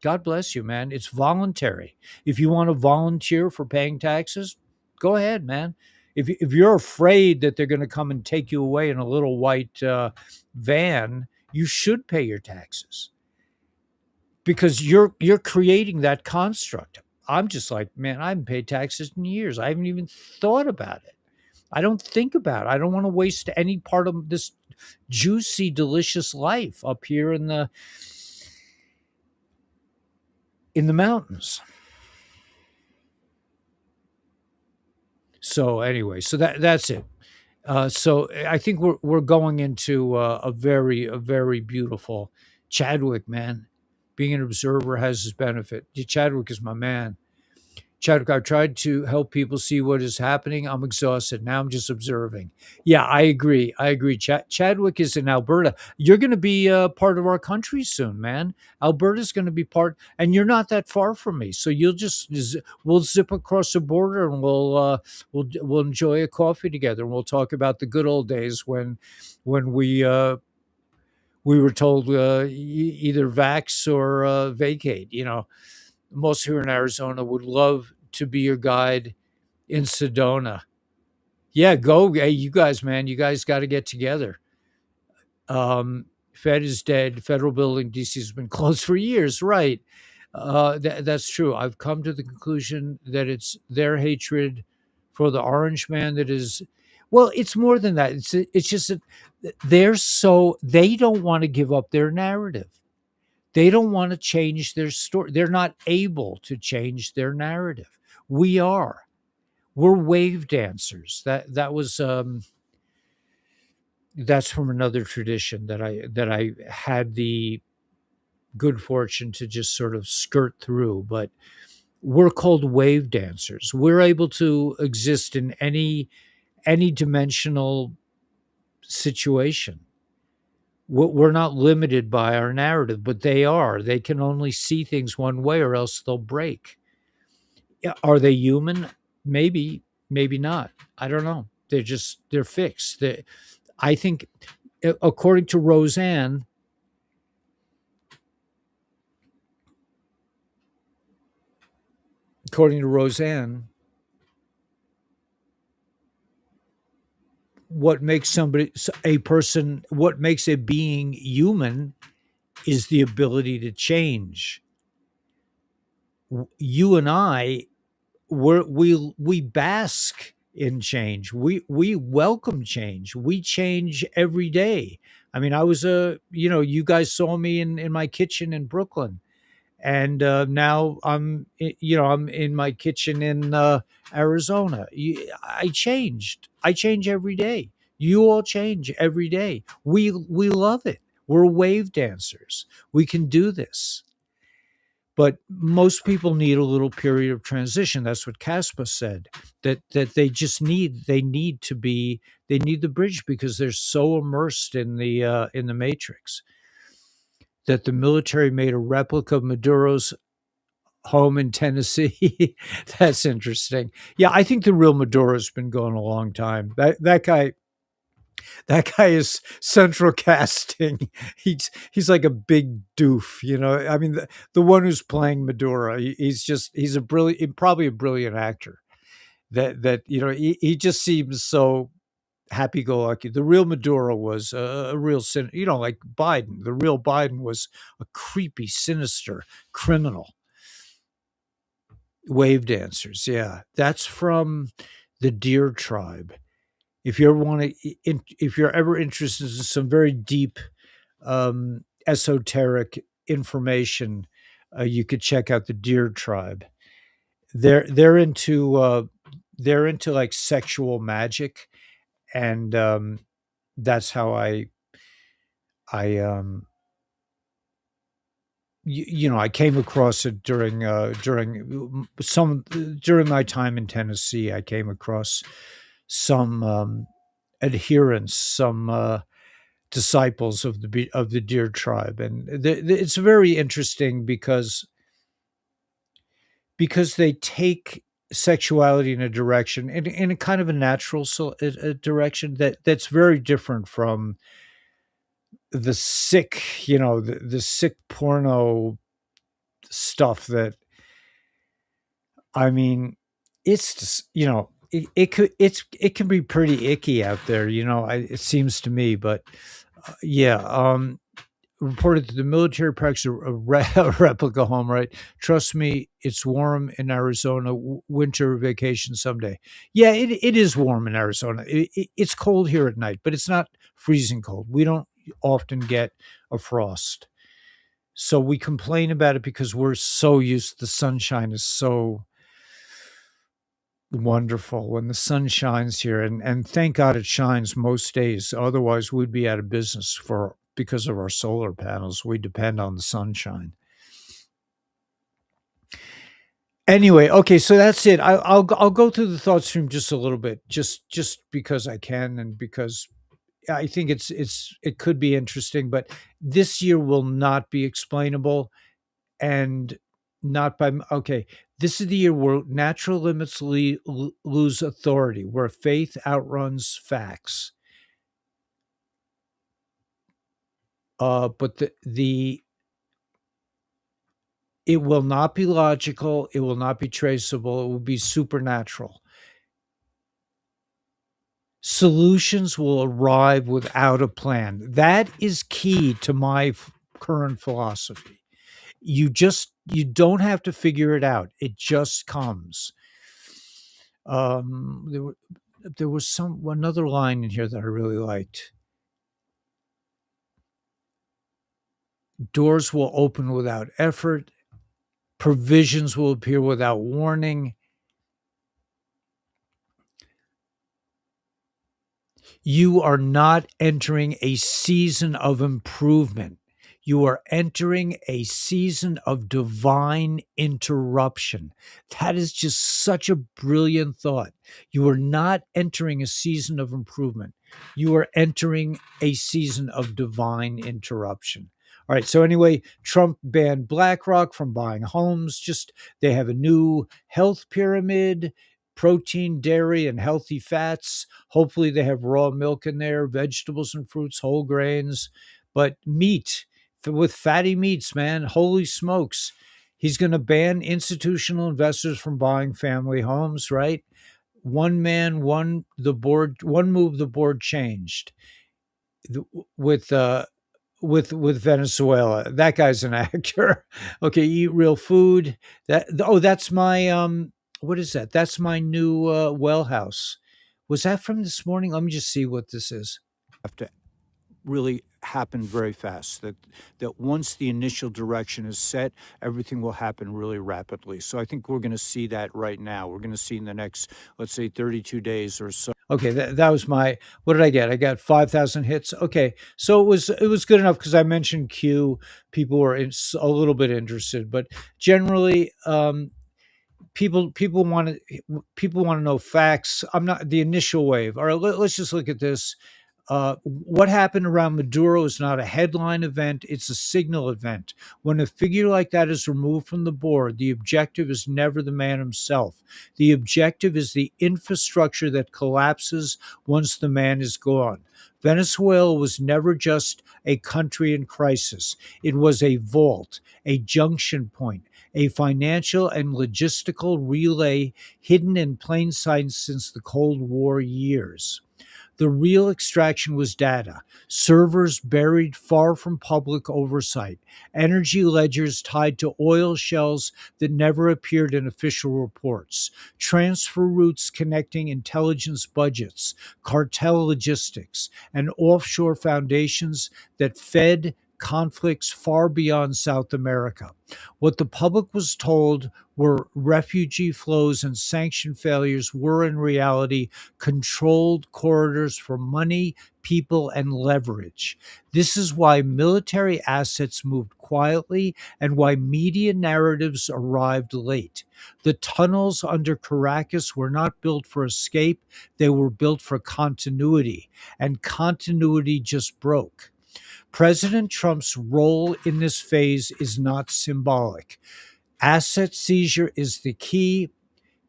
God bless you, man. It's voluntary. If you want to volunteer for paying taxes, go ahead, man. If you're afraid that they're going to come and take you away in a little white van, you should pay your taxes because you're creating that construct. I'm just like, man, I haven't paid taxes in years. I haven't even thought about it. I don't think about it. I don't want to waste any part of this juicy, delicious life up here in the mountains. So anyway, so that's it. So I think we're going into a very beautiful Chadwick, man. Being an observer has its benefit. Chadwick is my man. Chadwick, I've tried to help people see what is happening. I'm exhausted. Now I'm just observing. Yeah, I agree. I agree. Chadwick is in Alberta. You're going to be part of our country soon, man. Alberta's going to be part, and you're not that far from me. So we'll zip across the border and we'll enjoy a coffee together. And we'll talk about the good old days when we were told either vax or vacate. Most here in Arizona would love to be your guide in Sedona. Yeah, go. Hey, you guys, man, you guys got to get together. Fed is dead. Federal building, DC has been closed for years. Right. That's true. I've come to the conclusion that it's their hatred for the orange man that is, well, it's more than that. It's just that they don't want to give up their narrative. They don't want to change their story. They're not able to change their narrative. We are. We're wave dancers. That's from another tradition that I had the good fortune to just sort of skirt through. But we're called wave dancers. We're able to exist in any dimensional situation. We're not limited by our narrative, but they are. They can only see things one way or else they'll break. Yeah, are they human? Maybe, maybe not. I don't know. They're fixed. I think, according to Roseanne, what makes what makes a being human is the ability to change. You and I, we bask in change. We welcome change. We change every day. I mean, you guys saw me in my kitchen in Brooklyn, and now I'm in my kitchen in Arizona. I changed. I change every day. You all change every day. We love it. We're wave dancers. We can do this. But most people need a little period of transition. That's what Caspa said. That they need the bridge because they're so immersed in the matrix that the military made a replica of Maduro's home in Tennessee. That's interesting. Yeah, I think the real Maduro's been gone a long time. That guy is central casting. He's like a big doof, you know. I mean, the one who's playing Maduro, he's a brilliant, probably a brilliant actor. That you know, he just seems so happy-go-lucky. The real Maduro was a real sin, you know, like Biden. The real Biden was a creepy, sinister criminal. Wave dancers, yeah, that's from the Deer Tribe. If you ever want to, if you're ever interested in some very deep, esoteric information, you could check out the Deer Tribe. They're into like sexual magic, and that's how I you know, I came across it during my time in Tennessee. I came across some adherents, some disciples of the Deer Tribe, and it's very interesting because they take sexuality in a direction, in a kind of a natural a direction that's very different from the sick, you know, the sick porno stuff that, I mean, it's just, you know, it can be pretty icky out there, you know. It seems to me, but yeah, reported that the military practices a replica home. Right, trust me, it's warm in Arizona. Winter vacation someday. Yeah, it is warm in Arizona. It's cold here at night, but it's not freezing cold. We don't often get a frost, so we complain about it because we're so used. The sunshine is so wonderful when the sun shines here, and thank God it shines most days. Otherwise, we'd be out of business for because of our solar panels. We depend on the sunshine. Anyway, okay, so that's it. I'll go through the thought stream just a little bit, just because I can, and because I think it could be interesting. But this year will not be explainable, and not by okay. This is the year where natural limits lose authority, where faith outruns facts. But the it will not be logical. It will not be traceable. It will be supernatural. Solutions will arrive without a plan. That is key to my current philosophy. You don't have to figure it out. It just comes. Um, there, were, there was another line in here that I really liked. Doors will open without effort. Provisions will appear without warning. You are not entering a season of improvement. You are entering a season of divine interruption. That is just such a brilliant thought. You are not entering a season of improvement. You are entering a season of divine interruption. All right. So, anyway, Trump banned BlackRock from buying homes. Just they have a new health pyramid: protein, dairy, and healthy fats. Hopefully, they have raw milk in there, vegetables and fruits, whole grains, but meat with fatty meats, man. Holy smokes. He's going to ban institutional investors from buying family homes, right? One man, one move the board changed with with Venezuela. That guy's an actor. Okay, eat real food. That's my what is that? That's my new well house. Was that from this morning? Let me just see what this is. Have to really happen very fast. That once the initial direction is set, everything will happen really rapidly. So I think we're going to see that right now. We're going to see in the next, let's say, 32 days or so. Okay, that was my. What did I get? I got 5,000 hits. Okay, so it was good enough because I mentioned Q. People were a little bit interested, but generally, people want to know facts. I'm not the initial wave. All right, let's just look at this. What happened around Maduro is not a headline event, it's a signal event. When a figure like that is removed from the board, the objective is never the man himself. The objective is the infrastructure that collapses once the man is gone. Venezuela was never just a country in crisis, it was a vault, a junction point, a financial and logistical relay hidden in plain sight since the Cold War years. The real extraction was data, servers buried far from public oversight, energy ledgers tied to oil shells that never appeared in official reports, transfer routes connecting intelligence budgets, cartel logistics, and offshore foundations that fed conflicts far beyond South America. What the public was told were refugee flows and sanction failures were in reality controlled corridors for money, people, and leverage. This is why military assets moved quietly and why media narratives arrived late. The tunnels under Caracas were not built for escape, they were built for continuity, and continuity just broke. President Trump's role in this phase is not symbolic. Asset seizure is the key.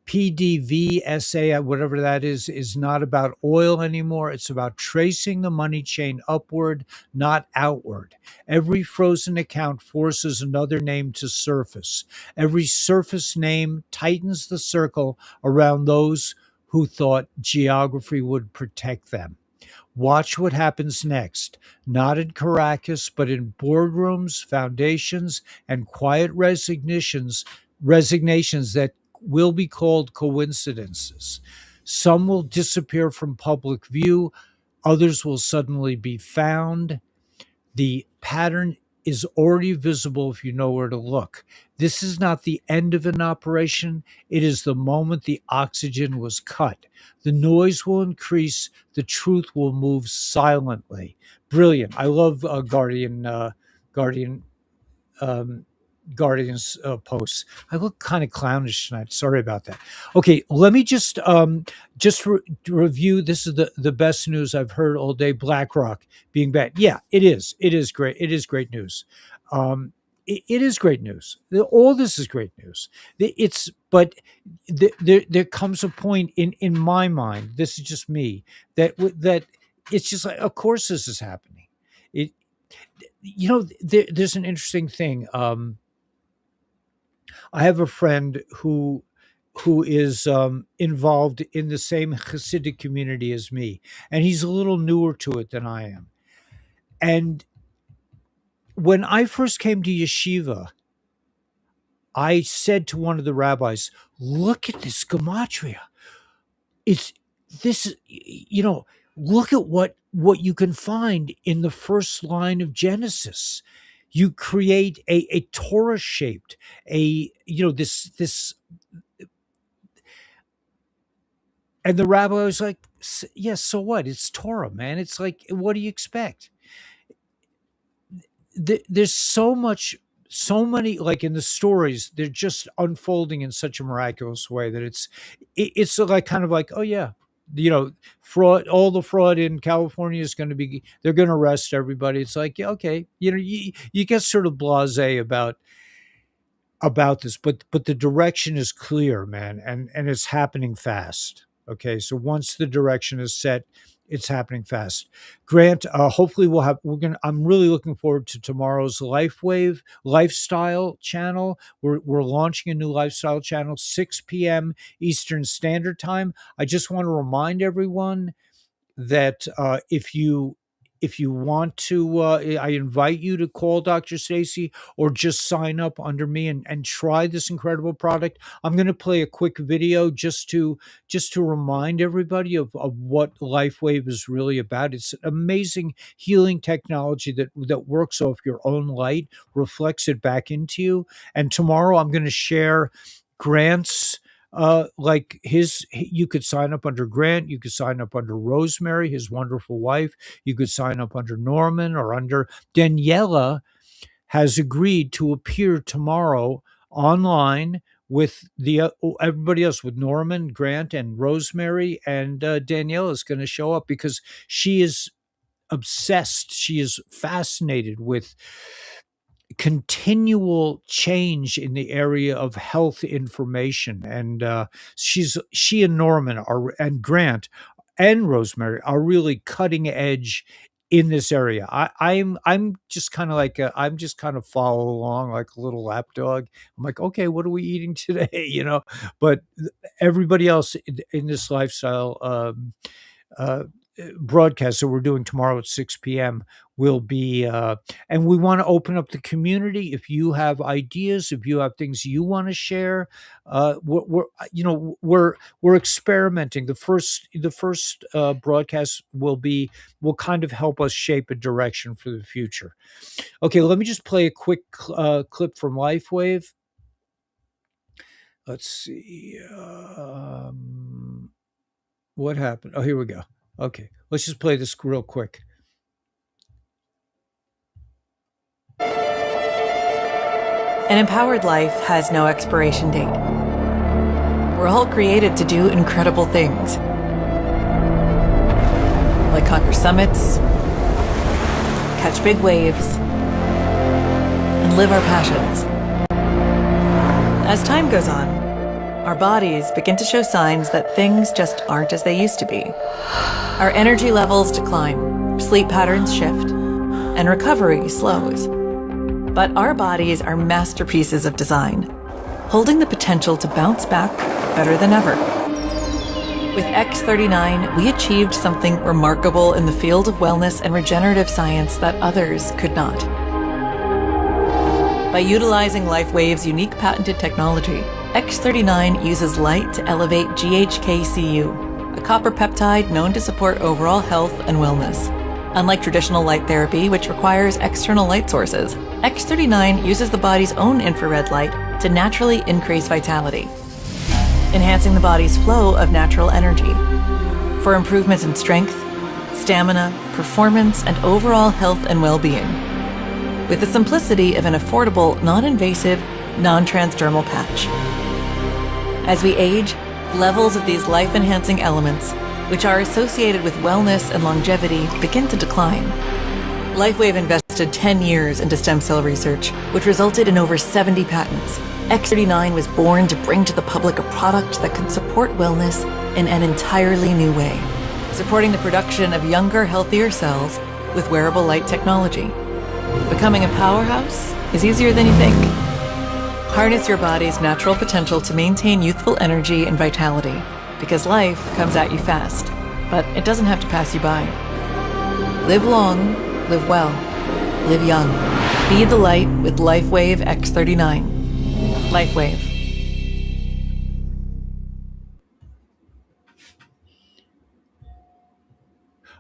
PDVSA, whatever that is not about oil anymore. It's about tracing the money chain upward, not outward. Every frozen account forces another name to surface. Every surface name tightens the circle around those who thought geography would protect them. Watch what happens next, not in Caracas, but in boardrooms, foundations, and quiet resignations that will be called coincidences. Some will disappear from public view, others will suddenly be found. The pattern is already visible if you know where to look. This is not the end of an operation, it is the moment the oxygen was cut. The noise will increase, the truth will move silently. Brilliant. I love Guardian um, Guardian's posts. I look kind of clownish tonight. Sorry about that. Okay, let me just review. This is the best news I've heard all day. BlackRock being banned. Yeah, it is. It is great. It is great news. It is great news. All this is great news. It's but there comes a point in my mind. This is just me that it's just like, of course, this is happening. It there's an interesting thing. I have a friend who is involved in the same Hasidic community as me, and he's a little newer to it than I am. And when I first came to yeshiva, I said to one of the rabbis, "Look at this gematria. It's this, look at what you can find in the first line of Genesis. You create a Torah shaped, a this." And the rabbi was like, yes, so what? It's Torah, man. It's like, what do you expect? There's so many, like in the stories, they're just unfolding in such a miraculous way that it's like kind of like, oh yeah, fraud, all the fraud in California is going to be, they're going to arrest everybody. It's like, yeah, okay, you get sort of blasé about this, but the direction is clear, man, and it's happening fast. Okay, so once the direction is set, it's happening fast. Grant, hopefully I'm really looking forward to tomorrow's LifeWave lifestyle channel. We're launching a new lifestyle channel, 6 p.m. Eastern Standard Time. I just want to remind everyone that if you want to, I invite you to call Dr. Stacy or just sign up under me and try this incredible product. I'm going to play a quick video just to remind everybody of what LifeWave is really about. It's an amazing healing technology that works off your own light, reflects it back into you. And tomorrow I'm going to share Grant's like you could sign up under Grant, you could sign up under Rosemary, his wonderful wife, you could sign up under Norman or under Daniela has agreed to appear tomorrow online with the everybody else, with Norman, Grant, and Rosemary, and Danielle is going to show up because she is obsessed. She is fascinated with continual change in the area of health information, and she and Norman are, and Grant and Rosemary are really cutting edge in this area. I'm just kind of like I'm just kind of follow along like a little lapdog. I'm like, okay, what are we eating today? But everybody else in this lifestyle uh, broadcast that we're doing tomorrow at 6 p.m. will be, and we want to open up the community. If you have ideas, if you have things you want to share, we're experimenting. The first broadcast will kind of help us shape a direction for the future. Okay, let me just play a quick clip from LifeWave. Let's see. What happened? Oh, here we go. Okay, let's just play this real quick. An empowered life has no expiration date. We're all created to do incredible things, like conquer summits, catch big waves, and live our passions. As time goes on, our bodies begin to show signs that things just aren't as they used to be. Our energy levels decline, sleep patterns shift, and recovery slows. But our bodies are masterpieces of design, holding the potential to bounce back better than ever. With X39, we achieved something remarkable in the field of wellness and regenerative science that others could not. By utilizing LifeWave's unique patented technology, X39 uses light to elevate GHKCU, a copper peptide known to support overall health and wellness. Unlike traditional light therapy, which requires external light sources, X39 uses the body's own infrared light to naturally increase vitality, enhancing the body's flow of natural energy. For improvements in strength, stamina, performance, and overall health and well-being, with the simplicity of an affordable, non-invasive, non-transdermal patch. As we age, levels of these life-enhancing elements, which are associated with wellness and longevity, begin to decline. LifeWave invested 10 years into stem cell research, which resulted in over 70 patents. X39 was born to bring to the public a product that could support wellness in an entirely new way, supporting the production of younger, healthier cells with wearable light technology. Becoming a powerhouse is easier than you think. Harness your body's natural potential to maintain youthful energy and vitality, because life comes at you fast, but it doesn't have to pass you by. Live long, live well, live young. Be the light with LifeWave X39. LifeWave.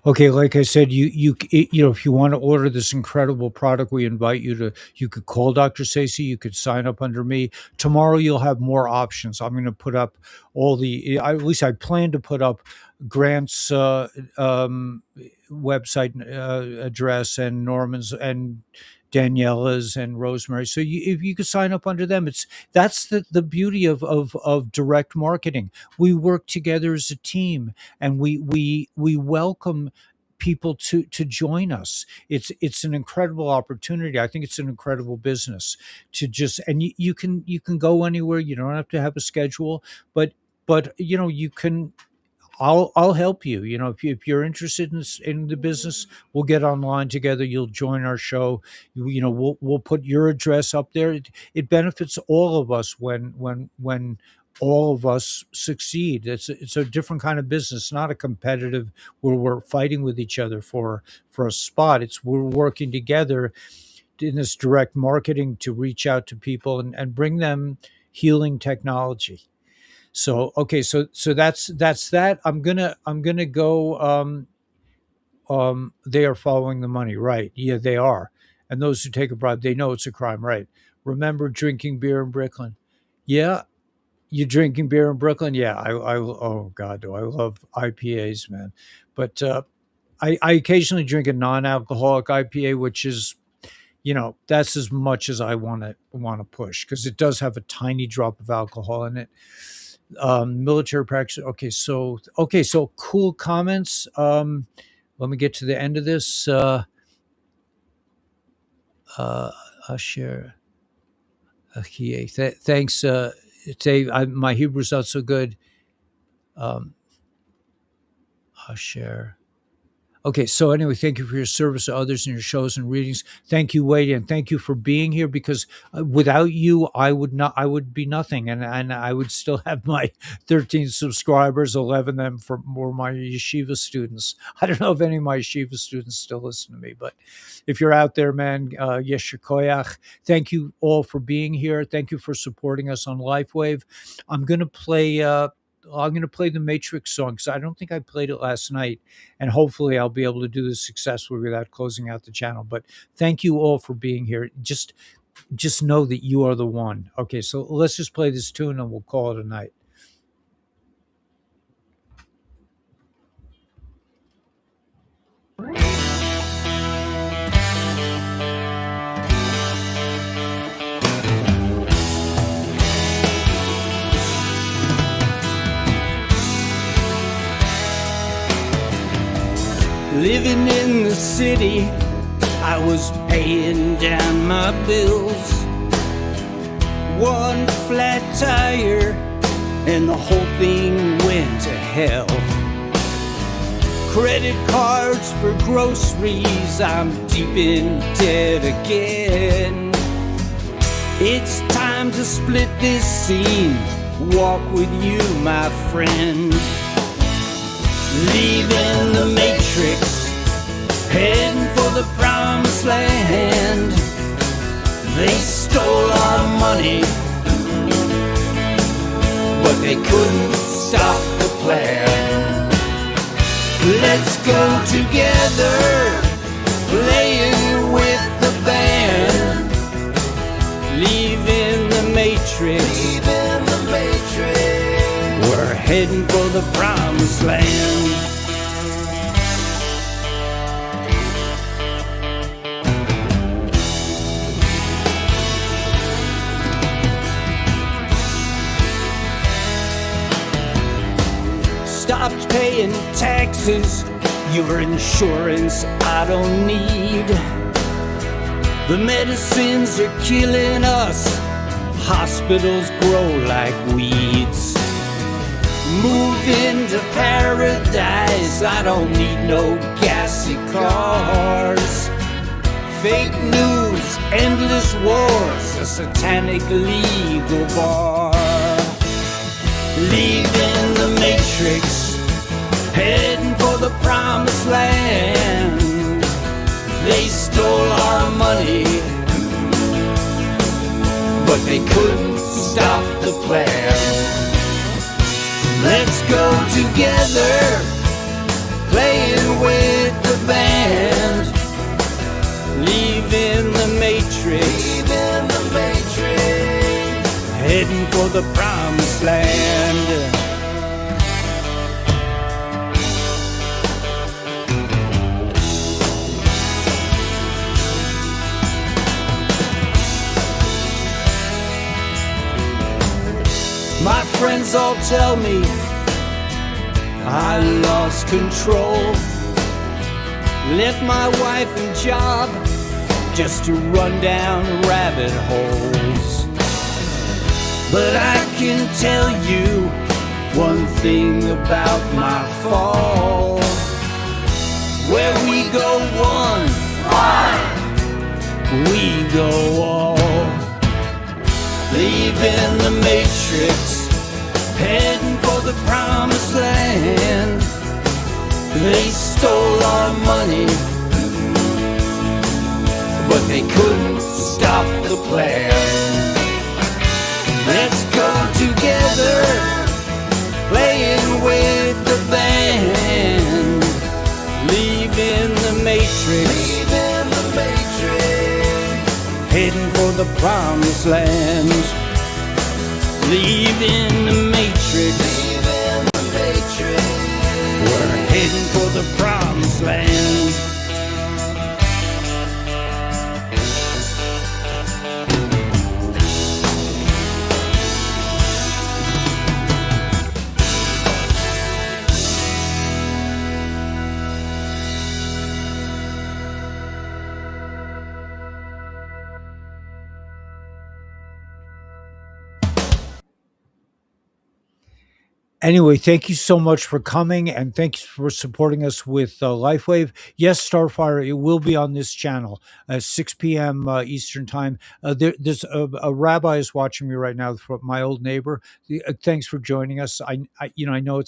Okay, like I said, if you want to order this incredible product, we invite you to. You could call Dr. Stacey. You could sign up under me. Tomorrow, you'll have more options. I'm going to put up all the. At least I plan to put up Grant's website address and Norman's and Daniela's and Rosemary. So if you could sign up under them, that's the beauty of direct marketing. We work together as a team, and we welcome people to join us. It's an incredible opportunity. I think it's an incredible business to just, and you can go anywhere. You don't have to have a schedule, but you can. I'll help you. If you're interested in the business, we'll get online together. You'll join our show. We'll put your address up there. It benefits all of us when all of us succeed. It's a different kind of business, not a competitive where we're fighting with each other for a spot. It's we're working together in this direct marketing to reach out to people and bring them healing technology. So okay, so that's that. I'm gonna go. They are following the money, right? Yeah, they are. And those who take a bribe, they know it's a crime, right? Remember drinking beer in Brooklyn. Yeah, You drinking beer in Brooklyn? Yeah, oh God, do I love IPAs, man. But I occasionally drink a non-alcoholic IPA, which is, that's as much as I want to push because it does have a tiny drop of alcohol in it. Military practice. Okay, so cool comments. Let me get to the end of this. I'll share. Thanks. Dave, my Hebrew's not so good. I'll share. Okay, so anyway, thank you for your service to others in your shows and readings. Thank you, Wade, and thank you for being here because without you, I would be nothing, and I would still have my 13 subscribers, 11 of them were my yeshiva students. I don't know if any of my yeshiva students still listen to me, but if you're out there, man, yesher koyach. Thank you all for being here. Thank you for supporting us on LifeWave. I'm gonna play the Matrix song because I don't think I played it last night, and hopefully I'll be able to do this successfully without closing out the channel. But thank you all for being here. Just know that you are the one. Okay, so let's just play this tune and we'll call it a night. Living in the city, I was paying down my bills. One flat tire and the whole thing went to hell. Credit cards for groceries, I'm deep in debt again. It's time to split this scene, walk with you, my friend. Leaving the Matrix, heading for the promised land. They stole our money, but they couldn't stop the plan. Let's go together, playing with the band. Leaving the Matrix, we're heading for the promised land. Stopped paying taxes, your insurance I don't need. The medicines are killing us, hospitals grow like weeds. Move into paradise, I don't need no gassy cars. Fake news, endless wars, a satanic legal bar. Leaving the Matrix, heading for the promised land. They stole our money, but they couldn't stop the plan. Let's go together, playing with the band. Leaving the Matrix, heading for the promised land. My friends all tell me I lost control. Left my wife and job just to run down rabbit holes. But I can tell you one thing about my fall. Where we go one, we go all. Leaving the Matrix, heading for the promised land. They stole our money, but they couldn't stop the plan. Let's go together, playing with the band. Leaving the Matrix, heading for the promised land. leaving the matrix. We're heading for the promised land. Anyway, thank you so much for coming, and thanks for supporting us with LifeWave. Yes, Starfire, it will be on this channel at 6 p.m. Eastern Time. There's a rabbi is watching me right now, from my old neighbor. Thanks for joining us. I know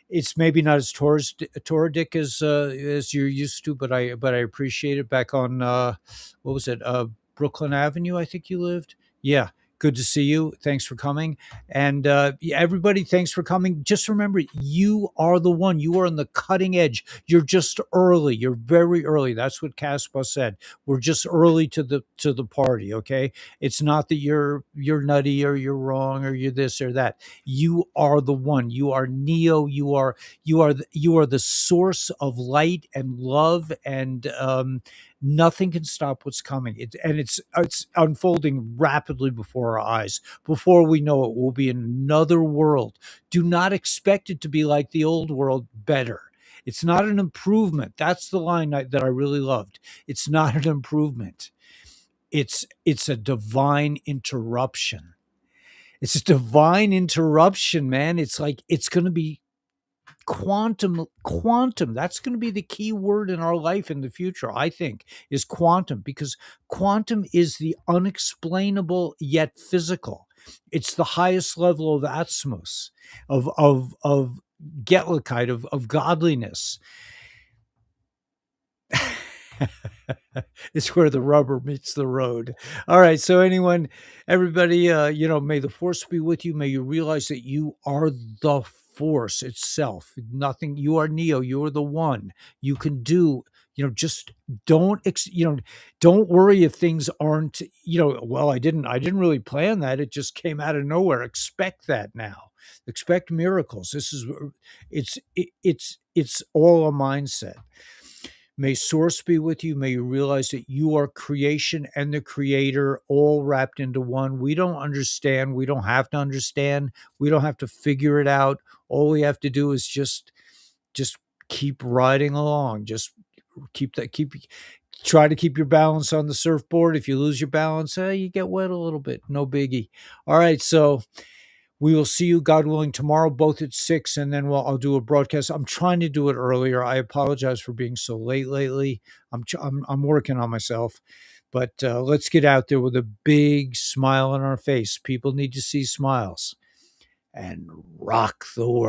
it's maybe not as Toradic as you're used to, but I appreciate it. Back on what was it, Brooklyn Avenue, I think you lived. Yeah, good to see you. Thanks for coming, and yeah, everybody, thanks for coming. Just remember, you are the one. You are on the cutting edge. You're just early. You're very early. That's what Caspa said. We're just early to the party. Okay, it's not that you're nutty or you're wrong or you're this or that. You are the one. You are Neo. You are the source of light and love, and nothing can stop what's coming. It's unfolding rapidly before our eyes. Before we know it, we'll be in another world. Do not expect it to be like the old world. Better. It's not an improvement. That's the line that I really loved. It's not an improvement. It's a divine interruption. It's a divine interruption, man. It's like it's going to be quantum. That's going to be the key word in our life in the future, I think, is quantum, because quantum is the unexplainable yet physical. It's the highest level of atmos, of Getlichkeit, of godliness. It's where the rubber meets the road. All right. So everybody, may the force be with you. May you realize that you are the force itself. Nothing, you are Neo. You are the one. You can do, just don't worry if things aren't, well, I didn't really plan that. It just came out of nowhere. Expect that now. Expect miracles. It's all a mindset. May source be with you. May you realize that you are creation and the creator all wrapped into one. We don't understand. We don't have to understand. We don't have to figure it out. All we have to do is just keep riding along. Just try to keep your balance on the surfboard. If you lose your balance, you get wet a little bit. No biggie. All right. So we will see you, God willing, tomorrow, both at 6, and then I'll do a broadcast. I'm trying to do it earlier. I apologize for being so late lately. I'm working on myself, but let's get out there with a big smile on our face. People need to see smiles, and rock the world.